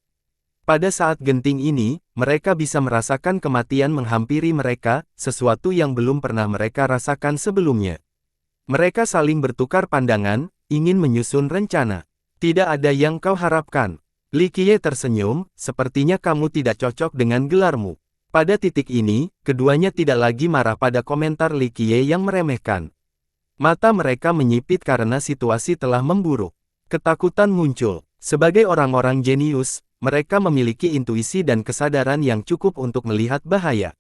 Pada saat genting ini, mereka bisa merasakan kematian menghampiri mereka, sesuatu yang belum pernah mereka rasakan sebelumnya. Mereka saling bertukar pandangan, ingin menyusun rencana. Tidak ada yang kau harapkan. Li Qiye tersenyum, sepertinya kamu tidak cocok dengan gelarmu. Pada titik ini, keduanya tidak lagi marah pada komentar Li Qiye yang meremehkan. Mata mereka menyipit karena situasi telah memburuk. Ketakutan muncul. Sebagai orang-orang jenius, mereka memiliki intuisi dan kesadaran yang cukup untuk melihat bahaya.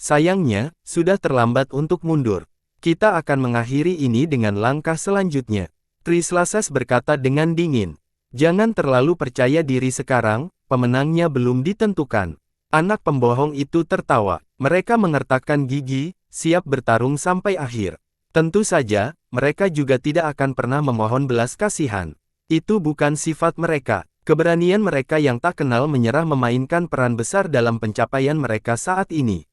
Sayangnya, sudah terlambat untuk mundur. Kita akan mengakhiri ini dengan langkah selanjutnya. Trislases berkata dengan dingin. Jangan terlalu percaya diri sekarang, pemenangnya belum ditentukan. Anak pembohong itu tertawa. Mereka mengertakkan gigi, siap bertarung sampai akhir. Tentu saja, mereka juga tidak akan pernah memohon belas kasihan. Itu bukan sifat mereka. Keberanian mereka yang tak kenal menyerah memainkan peran besar dalam pencapaian mereka saat ini.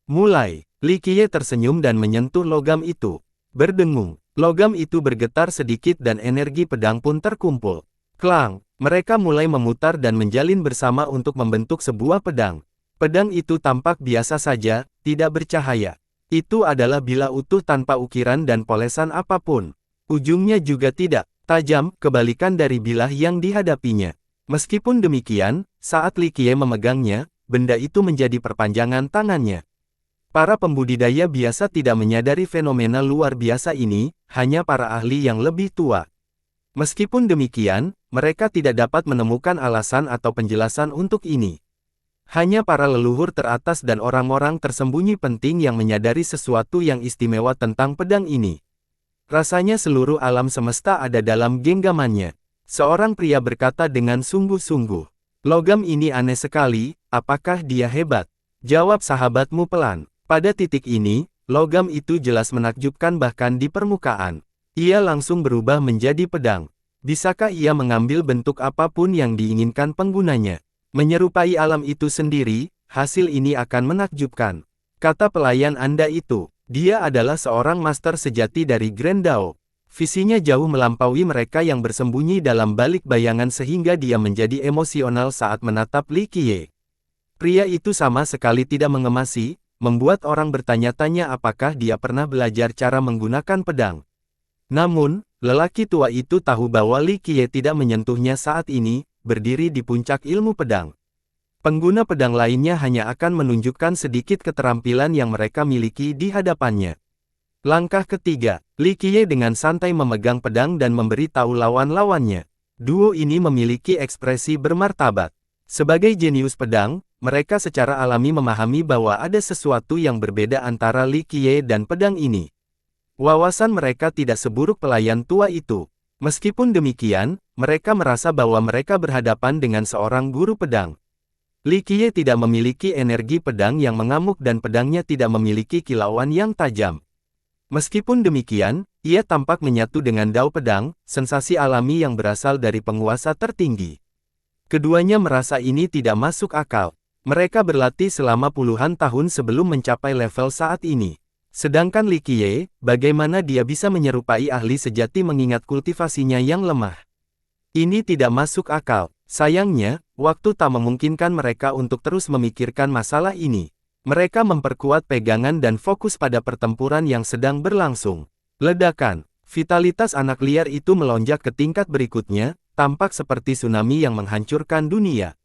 Mulai, Li Qiye tersenyum dan menyentuh logam itu. Berdengung, logam itu bergetar sedikit dan energi pedang pun terkumpul. Klang, mereka mulai memutar dan menjalin bersama untuk membentuk sebuah pedang. Pedang itu tampak biasa saja, tidak bercahaya. Itu adalah bilah utuh tanpa ukiran dan polesan apapun. Ujungnya juga tidak tajam, kebalikan dari bilah yang dihadapinya. Meskipun demikian, saat Li Qiye memegangnya, benda itu menjadi perpanjangan tangannya. Para pembudidaya biasa tidak menyadari fenomena luar biasa ini, hanya para ahli yang lebih tua. Meskipun demikian, mereka tidak dapat menemukan alasan atau penjelasan untuk ini. Hanya para leluhur teratas dan orang-orang tersembunyi penting yang menyadari sesuatu yang istimewa tentang pedang ini. Rasanya seluruh alam semesta ada dalam genggamannya. Seorang pria berkata dengan sungguh-sungguh. Logam ini aneh sekali, apakah dia hebat? Jawab sahabatmu pelan. Pada titik ini, logam itu jelas menakjubkan bahkan di permukaan. Ia langsung berubah menjadi pedang. Bisakah ia mengambil bentuk apapun yang diinginkan penggunanya? Menyerupai alam itu sendiri, hasil ini akan menakjubkan. Kata pelayan Anda itu, dia adalah seorang master sejati dari Grand Dao. Visinya jauh melampaui mereka yang bersembunyi dalam balik bayangan sehingga dia menjadi emosional saat menatap Li Qiye. Pria itu sama sekali tidak mengemasi, membuat orang bertanya-tanya apakah dia pernah belajar cara menggunakan pedang. Namun, lelaki tua itu tahu bahwa Li Qiye tidak menyentuhnya saat ini, berdiri di puncak ilmu pedang. Pengguna pedang lainnya hanya akan menunjukkan sedikit keterampilan yang mereka miliki di hadapannya. Langkah ketiga, Li Qiye dengan santai memegang pedang dan memberi tahu lawan-lawannya. Duo ini memiliki ekspresi bermartabat. Sebagai jenius pedang, mereka secara alami memahami bahwa ada sesuatu yang berbeda antara Li Qiye dan pedang ini. Wawasan mereka tidak seburuk pelayan tua itu. Meskipun demikian, mereka merasa bahwa mereka berhadapan dengan seorang guru pedang. Li Qiye tidak memiliki energi pedang yang mengamuk dan pedangnya tidak memiliki kilauan yang tajam. Meskipun demikian, ia tampak menyatu dengan dao pedang, sensasi alami yang berasal dari penguasa tertinggi. Keduanya merasa ini tidak masuk akal. Mereka berlatih selama puluhan tahun sebelum mencapai level saat ini. Sedangkan Li Qiye, bagaimana dia bisa menyerupai ahli sejati mengingat kultivasinya yang lemah? Ini tidak masuk akal. Sayangnya, waktu tak memungkinkan mereka untuk terus memikirkan masalah ini. Mereka memperkuat pegangan dan fokus pada pertempuran yang sedang berlangsung. Ledakan. Vitalitas anak liar itu melonjak ke tingkat berikutnya, tampak seperti tsunami yang menghancurkan dunia.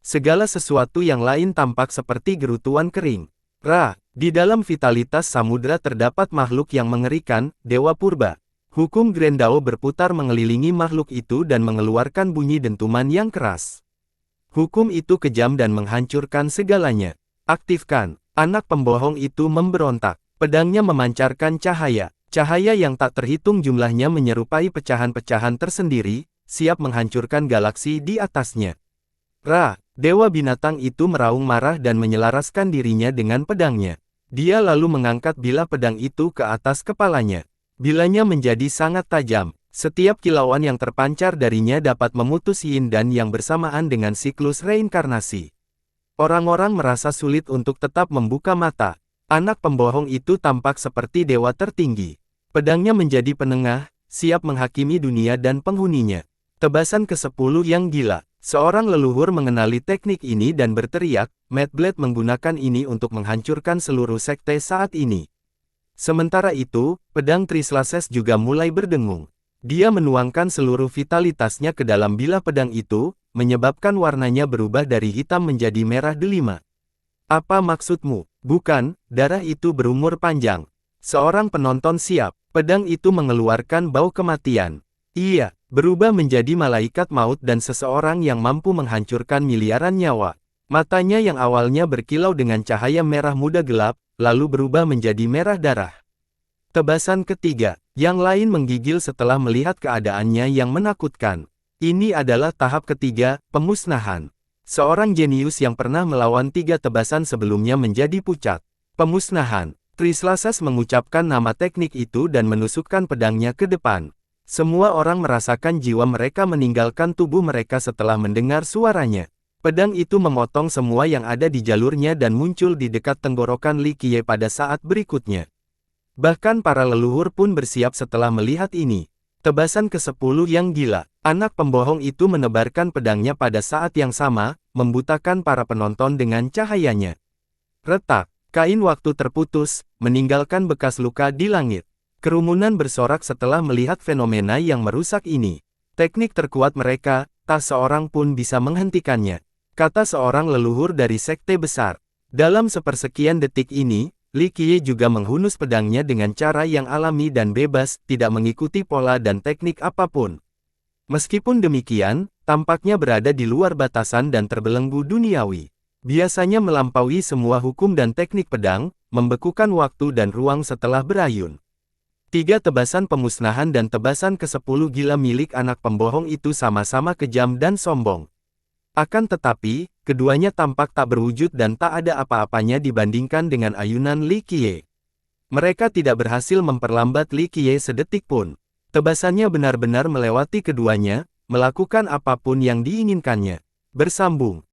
Segala sesuatu yang lain tampak seperti gerutuan kering. Di dalam vitalitas samudra terdapat makhluk yang mengerikan, Dewa Purba. Hukum Grand Dao berputar mengelilingi makhluk itu dan mengeluarkan bunyi dentuman yang keras. Hukum itu kejam dan menghancurkan segalanya. Aktifkan. Anak pembohong itu memberontak. Pedangnya memancarkan cahaya. Cahaya yang tak terhitung jumlahnya menyerupai pecahan-pecahan tersendiri, siap menghancurkan galaksi di atasnya. Ra, dewa binatang itu meraung marah dan menyelaraskan dirinya dengan pedangnya. Dia lalu mengangkat bilah pedang itu ke atas kepalanya. Bilanya menjadi sangat tajam. Setiap kilauan yang terpancar darinya dapat memutus yin dan yang bersamaan dengan siklus reinkarnasi. Orang-orang merasa sulit untuk tetap membuka mata. Anak pembohong itu tampak seperti dewa tertinggi. Pedangnya menjadi penengah, siap menghakimi dunia dan penghuninya. Tebasan ke-10 yang gila. Seorang leluhur mengenali teknik ini dan berteriak, Mad Blade menggunakan ini untuk menghancurkan seluruh sekte saat ini. Sementara itu, pedang Trislases juga mulai berdengung. Dia menuangkan seluruh vitalitasnya ke dalam bilah pedang itu, menyebabkan warnanya berubah dari hitam menjadi merah delima. Apa maksudmu? Bukan, darah itu berumur panjang. Seorang penonton siap. Pedang itu mengeluarkan bau kematian. Iya, berubah menjadi malaikat maut dan seseorang yang mampu menghancurkan miliaran nyawa. Matanya yang awalnya berkilau dengan cahaya merah muda gelap, lalu berubah menjadi merah darah. Tebasan ketiga, yang lain menggigil setelah melihat keadaannya yang menakutkan. Ini adalah tahap ketiga, pemusnahan. Seorang jenius yang pernah melawan 3 tebasan sebelumnya menjadi pucat. Pemusnahan. Trislases mengucapkan nama teknik itu dan menusukkan pedangnya ke depan. Semua orang merasakan jiwa mereka meninggalkan tubuh mereka setelah mendengar suaranya. Pedang itu memotong semua yang ada di jalurnya dan muncul di dekat tenggorokan Li Qiye pada saat berikutnya. Bahkan para leluhur pun bersiap setelah melihat ini. Tebasan ke-10 yang gila. Anak pembohong itu menebarkan pedangnya pada saat yang sama, membutakan para penonton dengan cahayanya. Retak. Kain waktu terputus, meninggalkan bekas luka di langit. Kerumunan bersorak setelah melihat fenomena yang merusak ini. Teknik terkuat mereka, tak seorang pun bisa menghentikannya. Kata seorang leluhur dari sekte besar. Dalam sepersekian detik ini, Li Qiye juga menghunus pedangnya dengan cara yang alami dan bebas, tidak mengikuti pola dan teknik apapun. Meskipun demikian, tampaknya berada di luar batasan dan terbelenggu duniawi. Biasanya melampaui semua hukum dan teknik pedang, membekukan waktu dan ruang setelah berayun. 3 tebasan pemusnahan dan tebasan ke-10 gila milik anak pembohong itu sama-sama kejam dan sombong. Akan tetapi, keduanya tampak tak berwujud dan tak ada apa-apanya dibandingkan dengan ayunan Li Qiye. Mereka tidak berhasil memperlambat Li Qiye sedetik pun. Tebasannya benar-benar melewati keduanya, melakukan apapun yang diinginkannya. Bersambung.